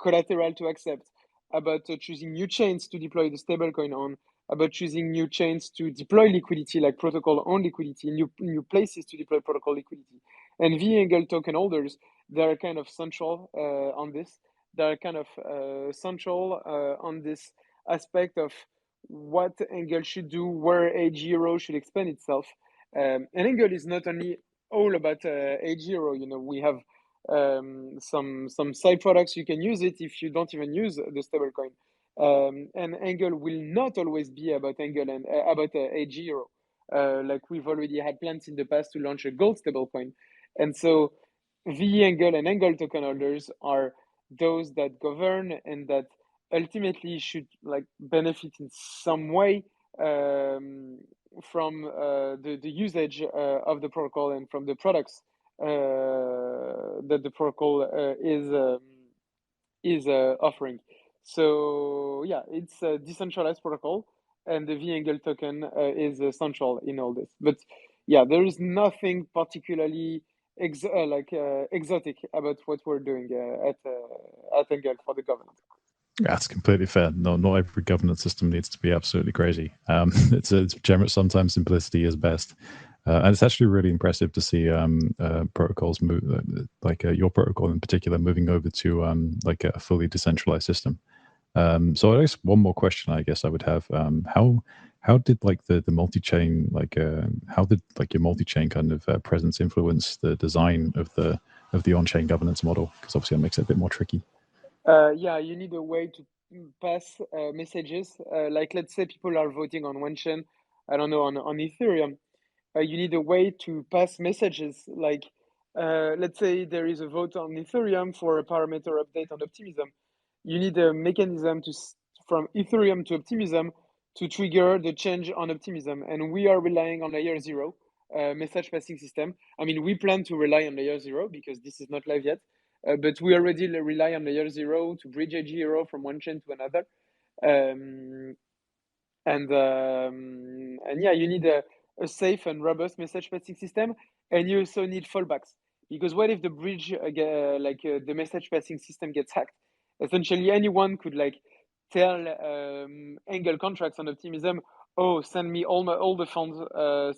collateral to accept, about choosing new chains to deploy the stablecoin on, about choosing new chains to deploy liquidity, like protocol on liquidity, new places to deploy protocol liquidity. And veAngle token holders, they're kind of central on this. They're kind of central on this aspect of what Angle should do, where H0 should expand itself. And Angle is not only all about H0. We have some side products you can use it if you don't even use the stablecoin. And Angle will not always be about Angle and about H0. Like we've already had plans in the past to launch a gold stablecoin. And so veAngle and Angle token holders are those that govern and that ultimately should benefit in some way from the usage of the protocol and from the products that the protocol is offering. So yeah, it's a decentralized protocol, and the veAngle token is central in all this. But yeah, there is nothing particularly exotic about what we're doing at Angle for the governance. That's completely fair. Not every governance system needs to be absolutely crazy. It's generous. Sometimes simplicity is best, and it's actually really impressive to see protocols move, your protocol in particular, moving over to a fully decentralized system. So I guess one more question I guess I would have: how did the multi-chain how did your multi-chain kind of presence influence the design of the on-chain governance model? Because obviously that makes it a bit more tricky. Yeah, you need a way to pass messages. Like, let's say people are voting on one chain, I don't know, on Ethereum. You need a way to pass messages. Like, let's say there is a vote on Ethereum for a parameter update on optimism. You need a mechanism from Ethereum to optimism to trigger the change on optimism. And we are relying on layer zero message passing system. I mean, we plan to rely on layer zero because this is not live yet. But we already rely on layer zero to bridge a zero from one chain to another. Um, and yeah, you need a safe and robust message passing system, and you also need fallbacks, because what if the bridge the message passing system gets hacked? Essentially, anyone could like tell Angle contracts on Optimism, oh, send me all the funds,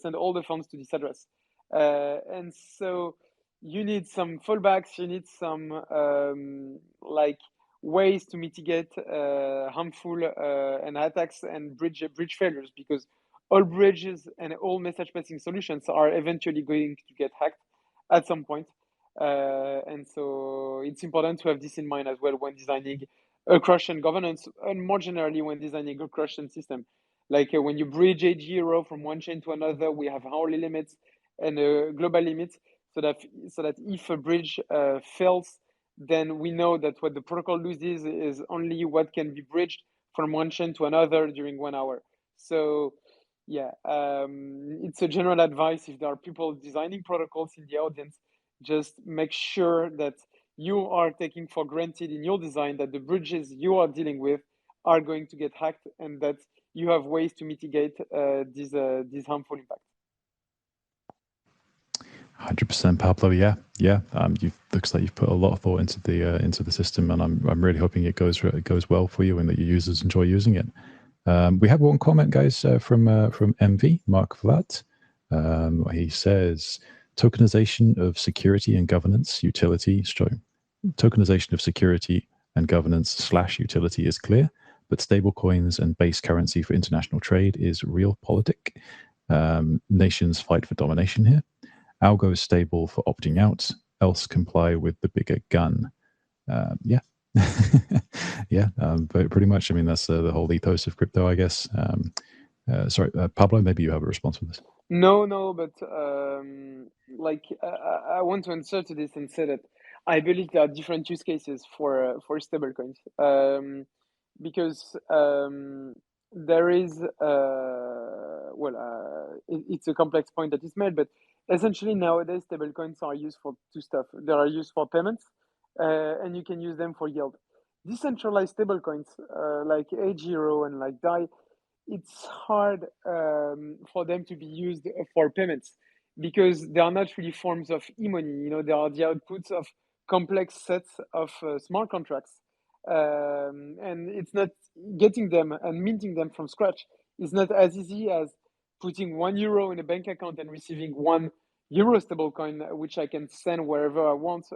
send all the funds to this address, and so you need some fallbacks, you need some like ways to mitigate harmful and attacks and bridge failures, because all bridges and all message passing solutions are eventually going to get hacked at some point. And so it's important to have this in mind as well when designing a cross-chain governance, and more generally when designing a cross-chain system. Like when you bridge a zero from one chain to another, we have hourly limits and global limits, so that if a bridge fails, then we know that what the protocol loses is only what can be bridged from one chain to another during 1 hour. So yeah, it's a general advice. If there are people designing protocols in the audience, just make sure that you are taking for granted in your design that the bridges you are dealing with are going to get hacked, and that you have ways to mitigate these harmful impacts. 100%, Pablo. Yeah, yeah. You looks like you've put a lot of thought into the system, and I'm really hoping it goes well for you and that your users enjoy using it. We have one comment, guys, from MV Mark Vlad. He says tokenization of security and governance utility. Tokenization of security and governance / utility is clear, but stablecoins and base currency for international trade is realpolitik. Nations fight for domination here. Algo is stable for opting out, else comply with the bigger gun. Yeah. Yeah, but pretty much. I mean, that's the whole ethos of crypto, I guess. Sorry, Pablo, maybe you have a response for this. No, but like I want to answer to this and say that I believe there are different use cases for stablecoins, because there is it's a complex point that is made, but essentially nowadays stablecoins are used for two stuff. They are used for payments, and you can use them for yield. Decentralized stablecoins like A0 and like DAI, it's hard for them to be used for payments, because they are not really forms of e-money. You know, they are the outputs of complex sets of smart contracts, and it's not getting them and minting them from scratch is not as easy as putting €1 in a bank account and receiving €1 stablecoin, which I can send wherever I want,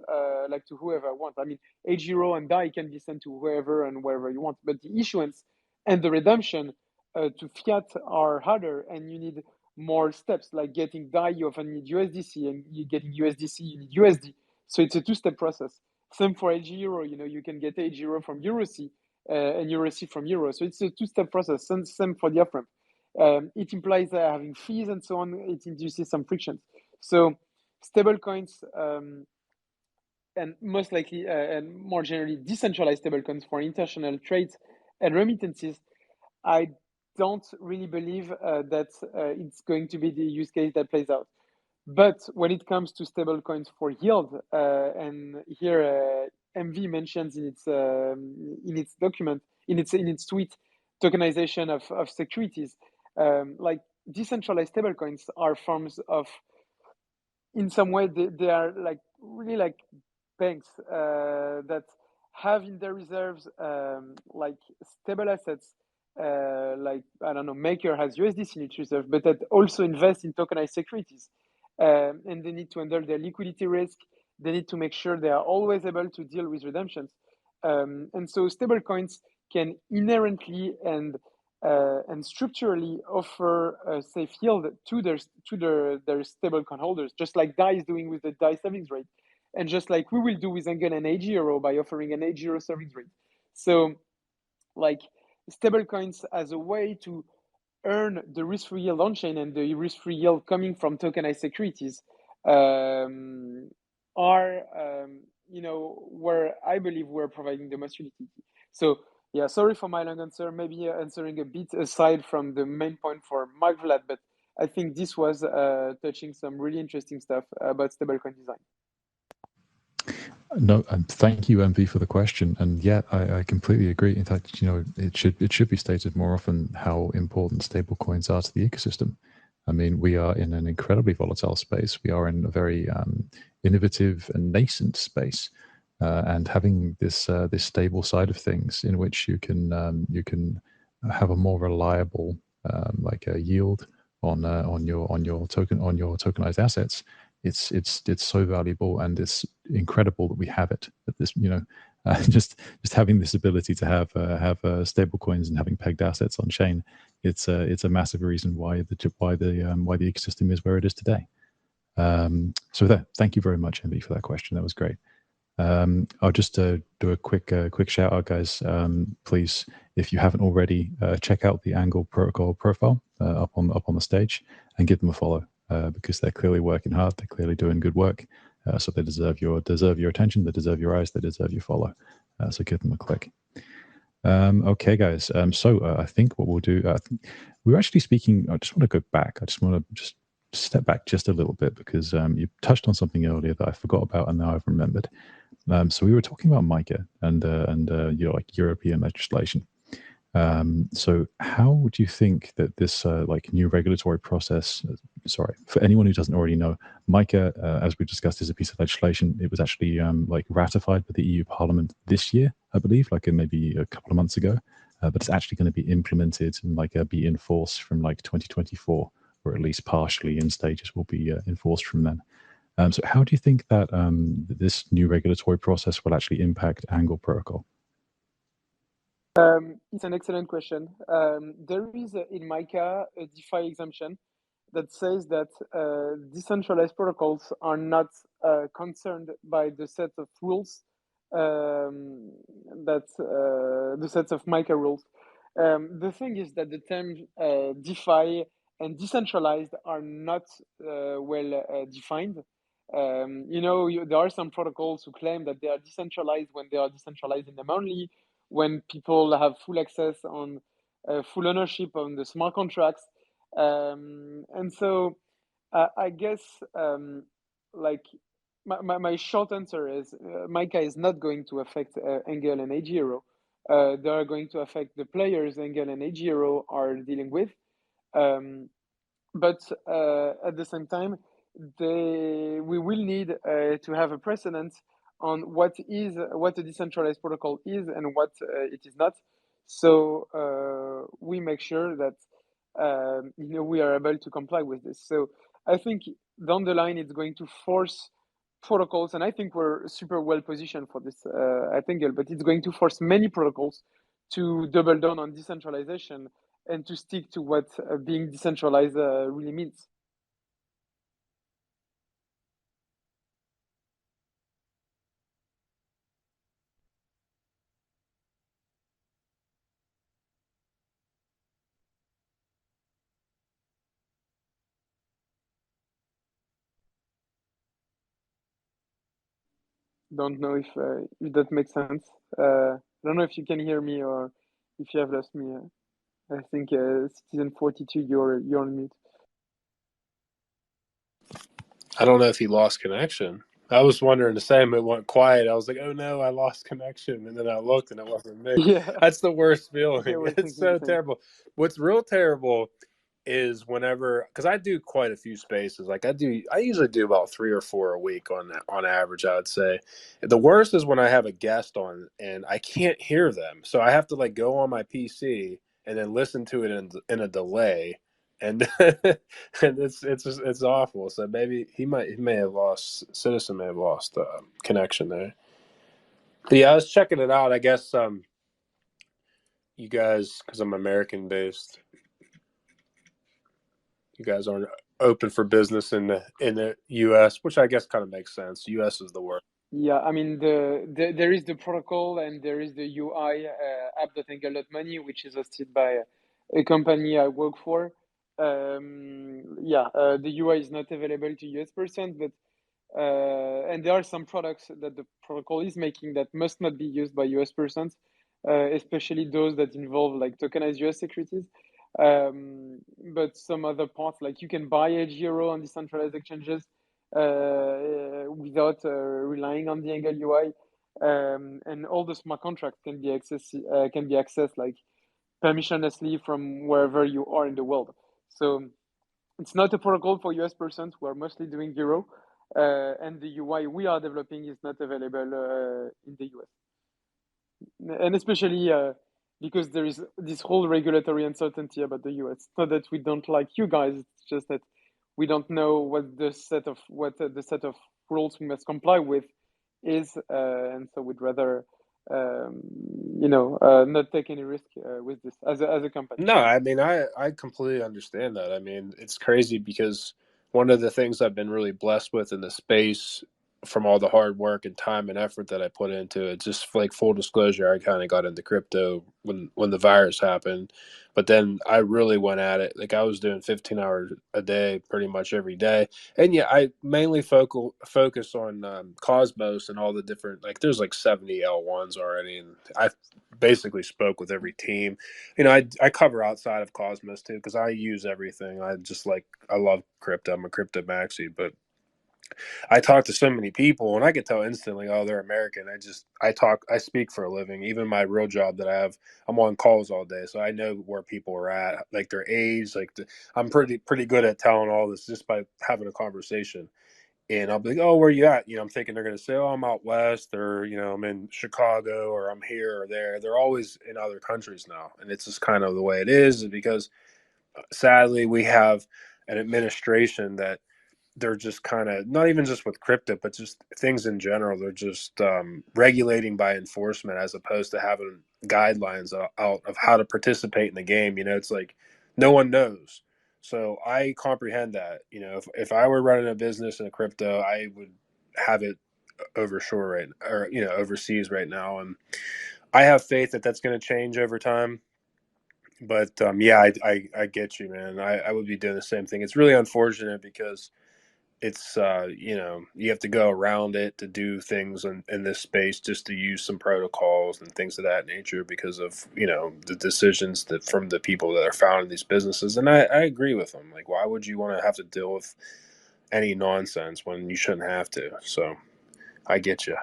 like to whoever I want. I mean, A0 and DAI can be sent to whoever and wherever you want, but the issuance and the redemption to fiat are harder, and you need more steps. Like getting DAI, you often need USDC, and you getting USDC, you need USD. So it's a two-step process. Same for Euro. You know, you can get Euro from EuroC and EuroC from Euro. So it's a two-step process. Same for the off-ramp. It implies having fees and so on. It induces some frictions. So stablecoins, and most likely, and more generally, decentralized stablecoins for international trades and remittances, I don't really believe that it's going to be the use case that plays out. But when it comes to stablecoins for yield, and here MV mentions in its document, in its tweet, tokenization of securities, like decentralized stablecoins are forms of, in some way, they are like really like banks that have in their reserves like stable assets, like I don't know, Maker has USDC in its reserve, but that also invest in tokenized securities, and they need to handle their liquidity risk. They need to make sure they are always able to deal with redemptions, and so stablecoins can inherently and structurally offer a safe yield to their stablecoin holders, just like DAI is doing with the DAI savings rate. and just like we will do with Angle and AG0 by offering an AG0 service rate. So like stablecoins as a way to earn the risk-free yield on chain and the risk-free yield coming from tokenized securities are where I believe we're providing the most utility. So yeah, sorry for my long answer, maybe answering a bit aside from the main point for Mark Vlad, but I think this was touching some really interesting stuff about stablecoin design. No, and thank you, MV, for the question. And yeah, I completely agree. In fact, it should be stated more often how important stablecoins are to the ecosystem. I mean, we are in an incredibly volatile space. We are in a very innovative and nascent space, and having this stable side of things, in which you can have a more reliable like a yield on your tokenized assets. It's so valuable, and it's incredible that we have it. That this, just having this ability to have stable coins and having pegged assets on chain, it's a massive reason why the ecosystem is where it is today. So thank you very much, Envy, for that question. That was great. I'll just do a quick shout out, guys. Please, if you haven't already, check out the Angle Protocol profile up on the stage, and give them a follow, because they're clearly working hard. They're clearly doing good work. So they deserve your attention. They deserve your eyes. They deserve your follow. So give them a click. Okay, guys. So I think what we'll do, we were actually speaking. I just want to go back. I just want to just step back just a little bit, because you touched on something earlier that I forgot about, and now I've remembered. So we were talking about MiCA and like European legislation. So how would you think that this like new regulatory process? Sorry, for anyone who doesn't already know, MiCA, as we discussed, is a piece of legislation. It was actually like ratified by the EU Parliament this year, I believe, like maybe a couple of months ago. But it's actually going to be implemented and like be enforced from like 2024, or at least partially in stages will be enforced from then. So how do you think that this new regulatory process will actually impact Angle Protocol? It's an excellent question. There is in MiCA a DeFi exemption that says that decentralized protocols are not concerned by the set of rules the sets of MiCA rules. The thing is that the terms DeFi and decentralized are not well defined. There are some protocols who claim that they are decentralized when they are decentralized in them only, when people have full access on full ownership on the smart contracts. And so I guess like my short answer is MiCA is not going to affect Angle and AG0. They are going to affect the players Angle and AG0 are dealing with. But at the same time, we will need to have a precedent on what a decentralized protocol is and what it is not. So we make sure that we are able to comply with this. So I think down the line it's going to force protocols, and I think we're super well positioned for this at Angle, but it's going to force many protocols to double down on decentralization and to stick to what being decentralized really means. Don't know if that makes sense. I don't know if you can hear me or if you have lost me. I think Citizen 42, you're on mute. I don't know if he lost connection. I was wondering the same. It went quiet. I was like, oh no, I lost connection. And then I looked and it wasn't me. Yeah. That's the worst feeling. Yeah, It's so terrible. What's real terrible is whenever, because I do quite a few spaces. Like I usually do about 3 or 4 a week on average, I would say. The worst is when I have a guest on and I can't hear them. So I have to like go on my PC and then listen to it in a delay. And and it's awful. So maybe he may have lost, Citizen may have lost connection there. But yeah, I was checking it out. I guess you guys, because I'm American based, you guys aren't open for business in the U.S., which I guess kind of makes sense. U.S. is the worst. Yeah, I mean there is the protocol and there is the UI app.angle.money, which is hosted by a company I work for. The UI is not available to US persons, but and there are some products that the protocol is making that must not be used by US persons, especially those that involve like tokenized US securities. But some other parts, like you can buy a Giro on decentralized exchanges without relying on the Angle UI, and all the smart contracts can be accessed like permissionlessly from wherever you are in the world. So it's not a protocol for US persons who are mostly doing Giro, and the UI we are developing is not available in the US, and especially because there is this whole regulatory uncertainty about the US. It's not that we don't like you guys; it's just that we don't know what the set of rules we must comply with is, and so we'd rather not take any risk with this as a company. No, I mean, I completely understand that. I mean, it's crazy because one of the things I've been really blessed with in the space from all the hard work and time and effort that I put into it, just like full disclosure, I kind of got into crypto when the virus happened, but then I really went at it. Like I was doing 15 hours a day pretty much every day. And yeah, I mainly focus on Cosmos and all the different, like there's like 70 L1s already, and I basically spoke with every team. I cover outside of Cosmos too because I use everything. I love crypto. I'm a crypto maxi, but I talk to so many people and I can tell instantly, oh, they're American. I speak for a living. Even my real job that I have, I'm on calls all day, so I know where people are at, like their age. I'm pretty good at telling all this just by having a conversation. And I'll be like, oh, where you at? I'm thinking they're going to say, oh, I'm out west, or, I'm in Chicago, or I'm here or there. They're always in other countries now. And it's just kind of the way it is because sadly we have an administration that they're just kind of not even just with crypto, but just things in general. They're just regulating by enforcement as opposed to having guidelines out of how to participate in the game. It's like no one knows. So I comprehend that. If I were running a business in a crypto, I would have it overshore right or overseas right now, and I have faith that that's going to change over time. But yeah, I get you, man. I would be doing the same thing. It's really unfortunate because it's you have to go around it to do things in this space just to use some protocols and things of that nature because of the decisions that from the people that are founding these businesses. And I agree with them. Like, why would you want to have to deal with any nonsense when you shouldn't have to? So I get you.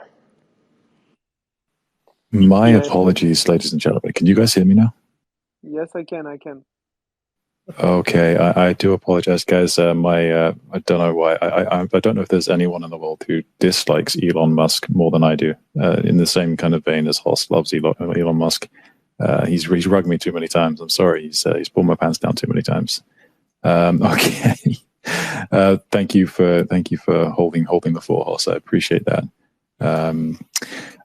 My Yeah. apologies, ladies and gentlemen. Can you guys hear me now? Yes, I can. Okay, I do apologize, guys. I don't know why. I don't know if there's anyone in the world who dislikes Elon Musk more than I do. In the same kind of vein as Hoss loves Elon Musk. He's rugged me too many times. I'm sorry. He's pulled my pants down too many times. Okay. Thank you for holding the fort, Hoss. I appreciate that.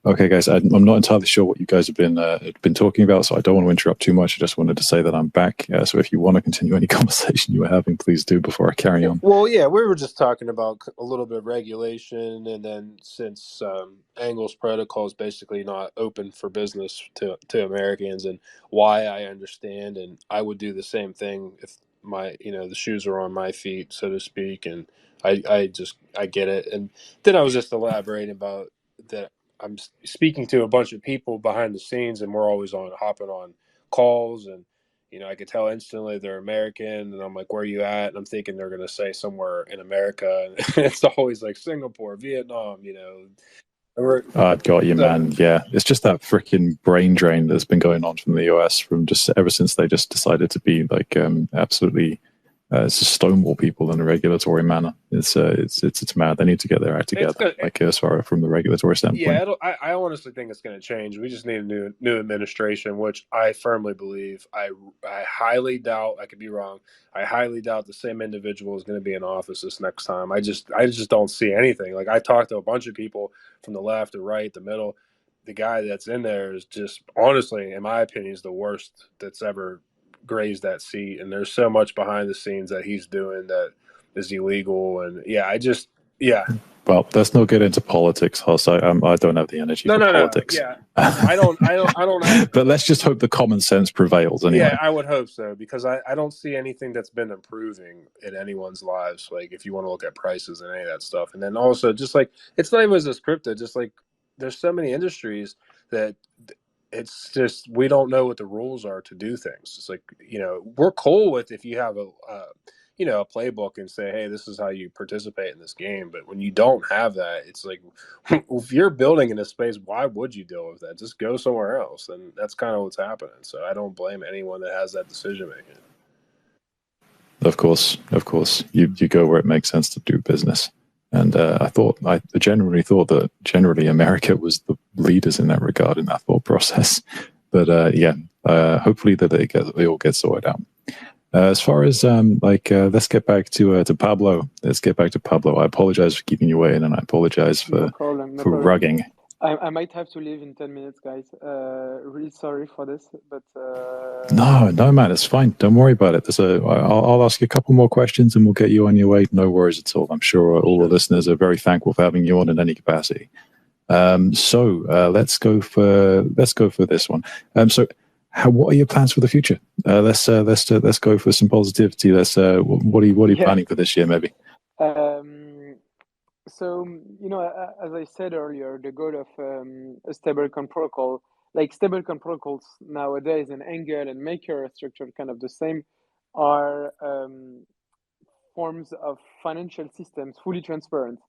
Okay, guys, I'm not entirely sure what you guys have been talking about, so I don't want to interrupt too much. I just wanted to say that I'm back. So if you want to continue any conversation you were having, please do before I carry on. Well, yeah, we were just talking about a little bit of regulation, and then since Angle's protocol is basically not open for business to Americans, and why I understand, and I would do the same thing if the shoes are on my feet, so to speak, and I get it. And then I was just elaborating about that I'm speaking to a bunch of people behind the scenes, and we're always hopping on calls, and I could tell instantly they're American, and I'm like, "Where are you at?" And I'm thinking they're going to say somewhere in America, and it's always like Singapore, Vietnam. Got you, man. Yeah, it's just that freaking brain drain that's been going on from the US from just ever since they just decided to be like absolutely it's just stonewall people in a regulatory manner. It's mad. They need to get their act together, like as far from the regulatory standpoint. Yeah, I honestly think it's going to change. We just need a new administration, which I firmly believe. I highly doubt. I could be wrong. I highly doubt the same individual is going to be in office this next time. I just don't see anything. Like I talked to a bunch of people from the left, the right, the middle. The guy that's in there is just honestly, in my opinion, is the worst that's ever grazed that seat. And there's so much behind the scenes that he's doing that is illegal. And yeah. Well, let's not get into politics, Hoss. I don't have the energy for politics. Yeah, I don't. But let's just hope the common sense prevails anyway. Yeah, I would hope so, because I don't see anything that's been improving in anyone's lives. Like, if you want to look at prices and any of that stuff, and then also just like, it's not even just crypto. Just like, there's so many industries that it's just, we don't know what the rules are to do things. It's like, we're cool with if you have a playbook and say, hey, this is how you participate in this game. But when you don't have that, it's like, if you're building in a space, why would you deal with that? Just go somewhere else. And that's kind of what's happening. So I don't blame anyone that has that decision making. Of course. You go where it makes sense to do business. And I generally thought that America was the leaders in that regard, in that thought process. But hopefully that it all gets sorted out. As far as let's get back to Pablo. Let's get back to Pablo. I apologize for keeping you waiting, and I apologize for rugging. I might have to leave in 10 minutes, guys. Really sorry for this, but no, man, it's fine. Don't worry about it. I'll ask you a couple more questions, and we'll get you on your way. No worries at all. I'm sure all the listeners are very thankful for having you on in any capacity. So let's go for this one. What are your plans for the future? Let's go for some positivity. What are you planning for this year, maybe? So, as I said earlier, the goal of a stablecoin protocol, like stablecoin protocols nowadays, and Angle and MiCA are structured kind of the same, are forms of financial systems, fully transparent,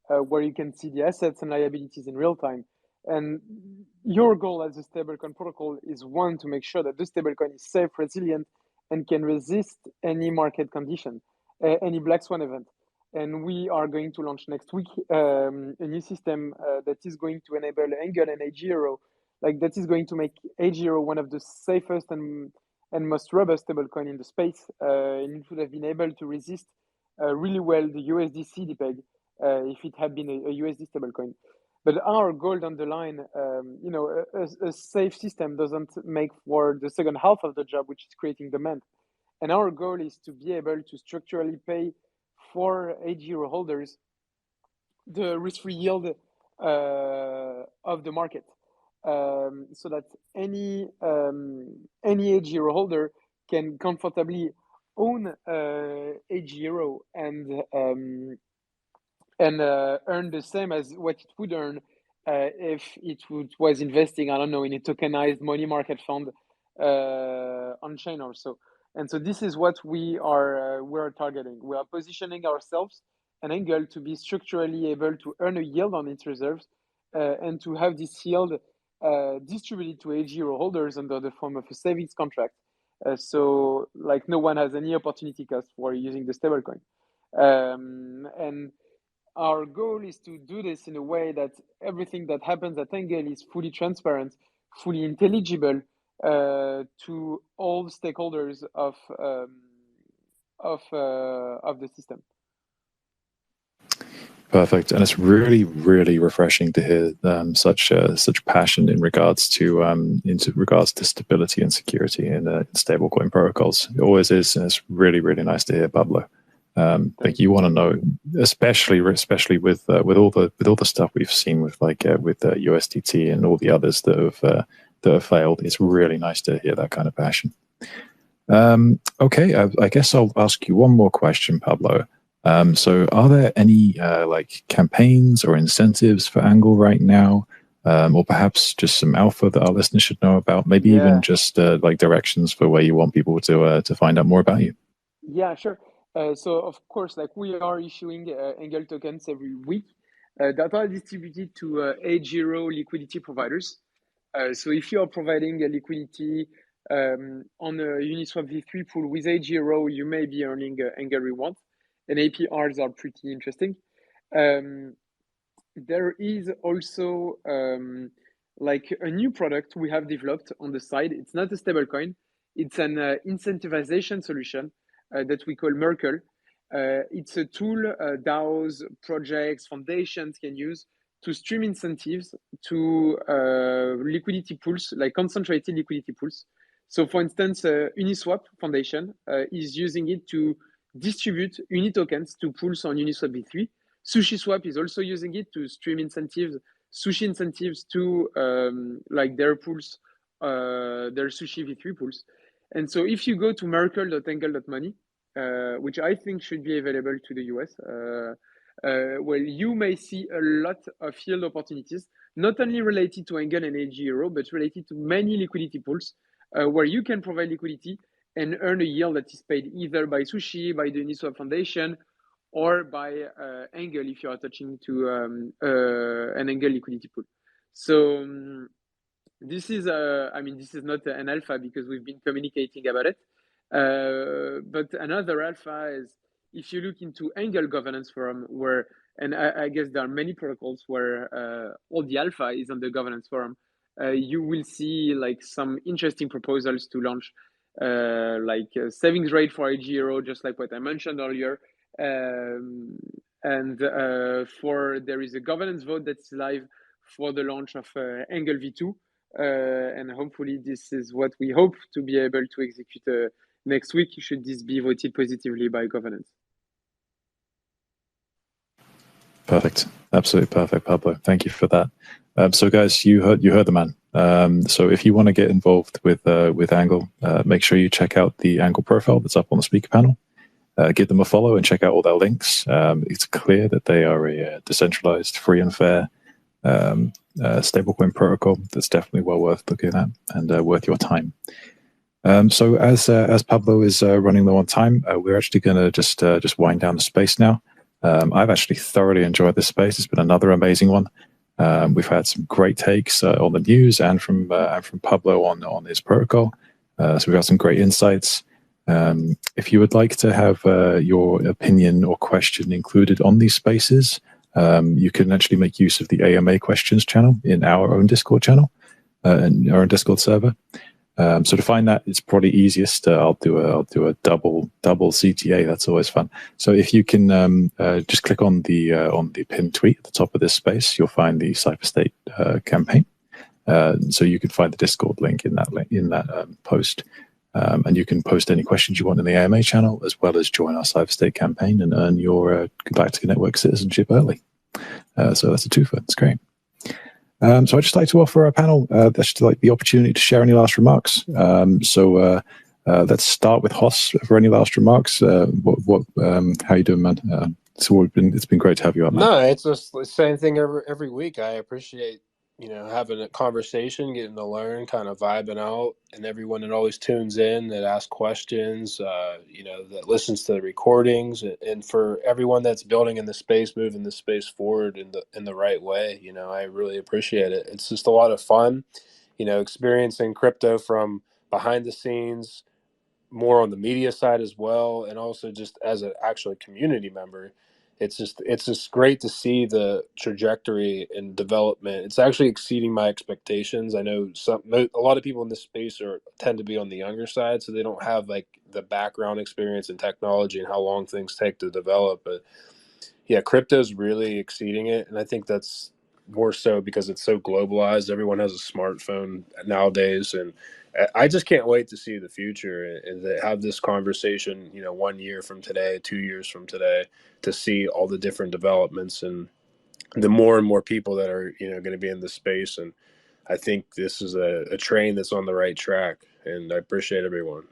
where you can see the assets and liabilities in real time. And your goal as a stablecoin protocol is, one, to make sure that the stablecoin is safe, resilient, and can resist any market condition, any black swan event. And we are going to launch next week a new system that is going to enable Angle and AG0, that is going to make AG0 one of the safest and most robust stablecoin in the space. And it would have been able to resist really well the USDC peg if it had been a USD stablecoin. But our goal down the line, a safe system doesn't make for the second half of the job, which is creating demand. And our goal is to be able to structurally pay for AG0 holders the risk-free yield of the market, so that any AG0 holder can comfortably own AG0 and earn the same as what it would earn if it was investing, I don't know, in a tokenized money market fund on chain or so. And so this is what we're targeting. We are positioning ourselves and Angle to be structurally able to earn a yield on its reserves and to have this yield distributed to AG0 holders under the form of a savings contract. So no one has any opportunity cost for using the stablecoin. And our goal is to do this in a way that everything that happens at Angle is fully transparent, fully intelligible to all stakeholders of the system. Perfect, and it's really, really refreshing to hear such passion in regards to stability and security in stablecoin protocols. It always is, and it's really, really nice to hear, Pablo. You want to know, especially with all the stuff we've seen with USDT and all the others that have failed. It's really nice to hear that kind of passion. Okay, I guess I'll ask you one more question, Pablo. So are there any campaigns or incentives for Angle right now, or perhaps just some alpha that our listeners should know about? Maybe even just directions for where you want people to find out more about you. Yeah, sure. So of course, we are issuing Angle tokens every week that are distributed to AG0 liquidity providers. So if you are providing a liquidity on a Uniswap V3 pool with AG0, you may be earning Angle rewards, and APRs are pretty interesting. There is also a new product we have developed on the side. It's not a stablecoin. It's an incentivization solution that we call Merkle. It's a tool DAOs, projects, foundations can use to stream incentives to liquidity pools, like concentrated liquidity pools. So for instance, Uniswap Foundation is using it to distribute Uni tokens to pools on Uniswap v3. SushiSwap is also using it to stream incentives, sushi incentives to like their pools, their sushi v3 pools. And so if you go to merkle.angle.money, which I think should be available to the US, well, you may see a lot of yield opportunities, not only related to Angle and AG Euro, but related to many liquidity pools where you can provide liquidity and earn a yield that is paid either by Sushi, by the Uniswap Foundation, or by Angle if you are touching to an Angle liquidity pool. So this is, I mean, this is not an alpha because we've been communicating about it. But another alpha is if you look into Angle Governance Forum, where, and I guess there are many protocols where all the alpha is on the governance forum, you will see like some interesting proposals to launch like a savings rate for AG Euro, just like what I mentioned earlier. And there is a governance vote that's live for the launch of Angle V2. And hopefully this is what we hope to be able to execute next week, should this be voted positively by governance. Perfect. Absolutely perfect, Pablo. Thank you for that. So guys, you heard the man. So if you want to get involved with Angle, make sure you check out the Angle profile that's up on the speaker panel. Give them a follow and check out all their links. It's clear that they are a decentralized, free and fair stablecoin protocol that's definitely well worth looking at and worth your time. So as Pablo is running low on time, we're actually going to just wind down the space now. I've actually thoroughly enjoyed this space. It's been another amazing one. We've had some great takes on the news and from Pablo on his protocol. So we've got some great insights. If you would like to have your opinion or question included on these spaces, you can actually make use of the AMA questions channel in our own Discord channel, and our own Discord server. So to find that, it's probably easiest. I'll do a double CTA. That's always fun. So if you can just click on the pinned tweet at the top of this space, you'll find the Cypher State campaign. So you can find the Discord link in that post. And you can post any questions you want in the AMA channel, as well as join our Cypher State campaign and earn your Galactica Network citizenship early. So that's a twofer. It's great. So I'd just like to offer our panel just like the opportunity to share any last remarks. So let's start with Hoss for any last remarks. How you doing, man? It's been great to have you up, man. No, it's just the same thing every week. I appreciate having a conversation, getting to learn, kind of vibing out, and everyone that always tunes in, that asks questions, that listens to the recordings, and for everyone that's building in the space, moving the space forward in the right way. I really appreciate it. It's just a lot of fun, experiencing crypto from behind the scenes, more on the media side as well, and also just as an actual community member. It's just great to see the trajectory and development. It's actually exceeding my expectations. I know a lot of people in this space tend to be on the younger side, so they don't have like the background experience in technology and how long things take to develop. But yeah, crypto's really exceeding it, and I think that's more so because it's so globalized. Everyone has a smartphone nowadays, and I just can't wait to see the future and to have this conversation, 1 year from today, 2 years from today, to see all the different developments and the more and more people that are, going to be in the space. And I think this is a train that's on the right track, and I appreciate everyone.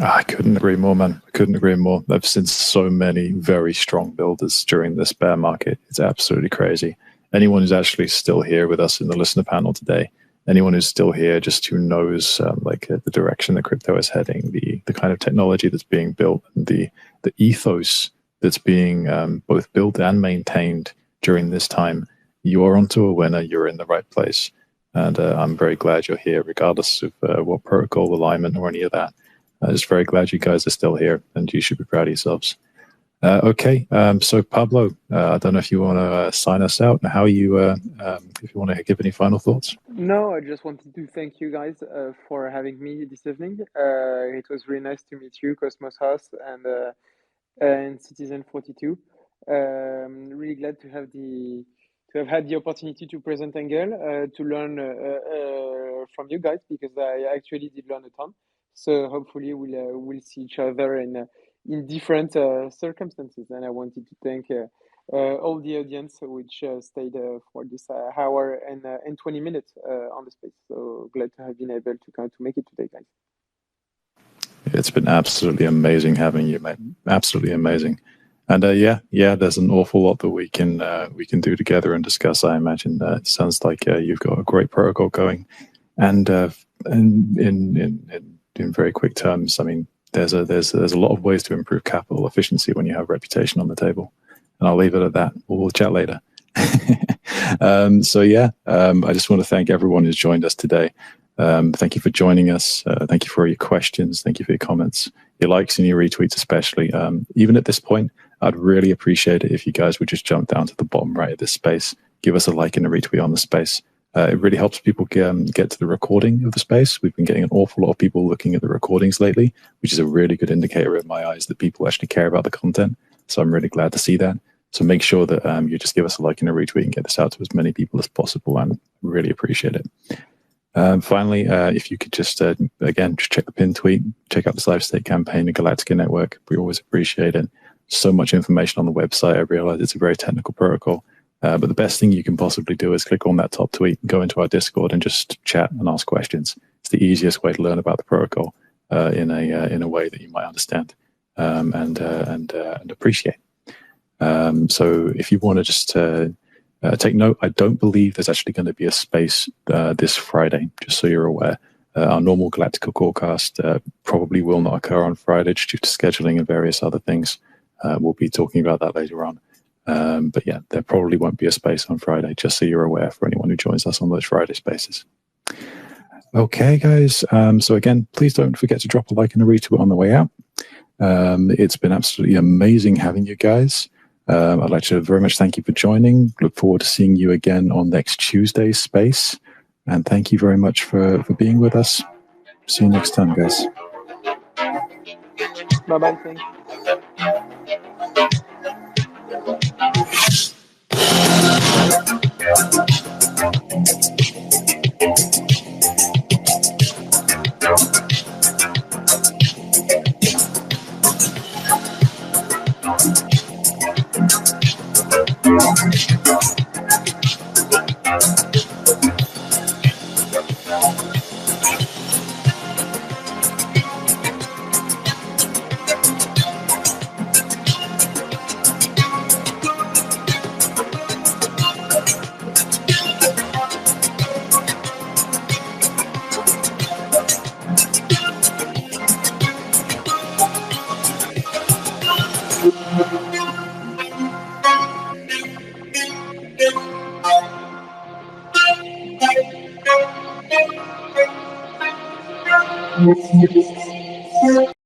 I couldn't agree more, man. I couldn't agree more. I've seen so many very strong builders during this bear market. It's absolutely crazy. Anyone who's actually still here with us in the listener panel today, anyone who's still here just who knows the direction that crypto is heading, the kind of technology that's being built, and the ethos that's being both built and maintained during this time, you are onto a winner. You're in the right place. And I'm very glad you're here, regardless of what protocol alignment or any of that. I'm just very glad you guys are still here, and you should be proud of yourselves. Okay, so Pablo, I don't know if you want to sign us out, and how you, if you want to give any final thoughts. No, I just wanted to thank you guys for having me this evening. It was really nice to meet you, Cosmos House and Citizen 42. Really glad to have had the opportunity to present Angle, to learn from you guys, because I actually did learn a ton. So hopefully we'll see each other in different circumstances. And I wanted to thank all the audience which stayed for this hour and 20 minutes on the space. So glad to have been able to make it today, guys. It's been absolutely amazing having you, mate. Absolutely amazing. And yeah, there's an awful lot that we can do together and discuss. I imagine it sounds like you've got a great protocol going, and in very quick terms, I mean, there's a lot of ways to improve capital efficiency when you have reputation on the table. And I'll leave it at that. We'll chat later. So yeah, I just want to thank everyone who's joined us today. Thank you for joining us. Thank you for your questions. Thank you for your comments, your likes and your retweets especially. Even at this point, I'd really appreciate it if you guys would just jump down to the bottom right of this space, give us a like and a retweet on the space. It really helps people get to the recording of the space. We've been getting an awful lot of people looking at the recordings lately, which is a really good indicator in my eyes that people actually care about the content. So I'm really glad to see that. So make sure that you just give us a like and a retweet and get this out to as many people as possible, and really appreciate it. Finally, if you could just, again, just check the pin tweet, check out the live state campaign, the Galactica network. We always appreciate it. So much information on the website. I realize it's a very technical protocol, but the best thing you can possibly do is click on that top tweet, go into our Discord and just chat and ask questions. It's the easiest way to learn about the protocol in a way that you might understand and appreciate. So if you want to just take note, I don't believe there's actually going to be a space this Friday, just so you're aware. Our normal Galactica callcast probably will not occur on Friday due to scheduling and various other things. We'll be talking about that later on. But yeah, there probably won't be a space on Friday, just so you're aware for anyone who joins us on those Friday spaces. Okay, guys. So again, please don't forget to drop a like and a retweet on the way out. It's been absolutely amazing having you guys. I'd like to very much thank you for joining. Look forward to seeing you again on next Tuesday's space. And thank you very much for being with us. See you next time, guys. Bye-bye. Thanks.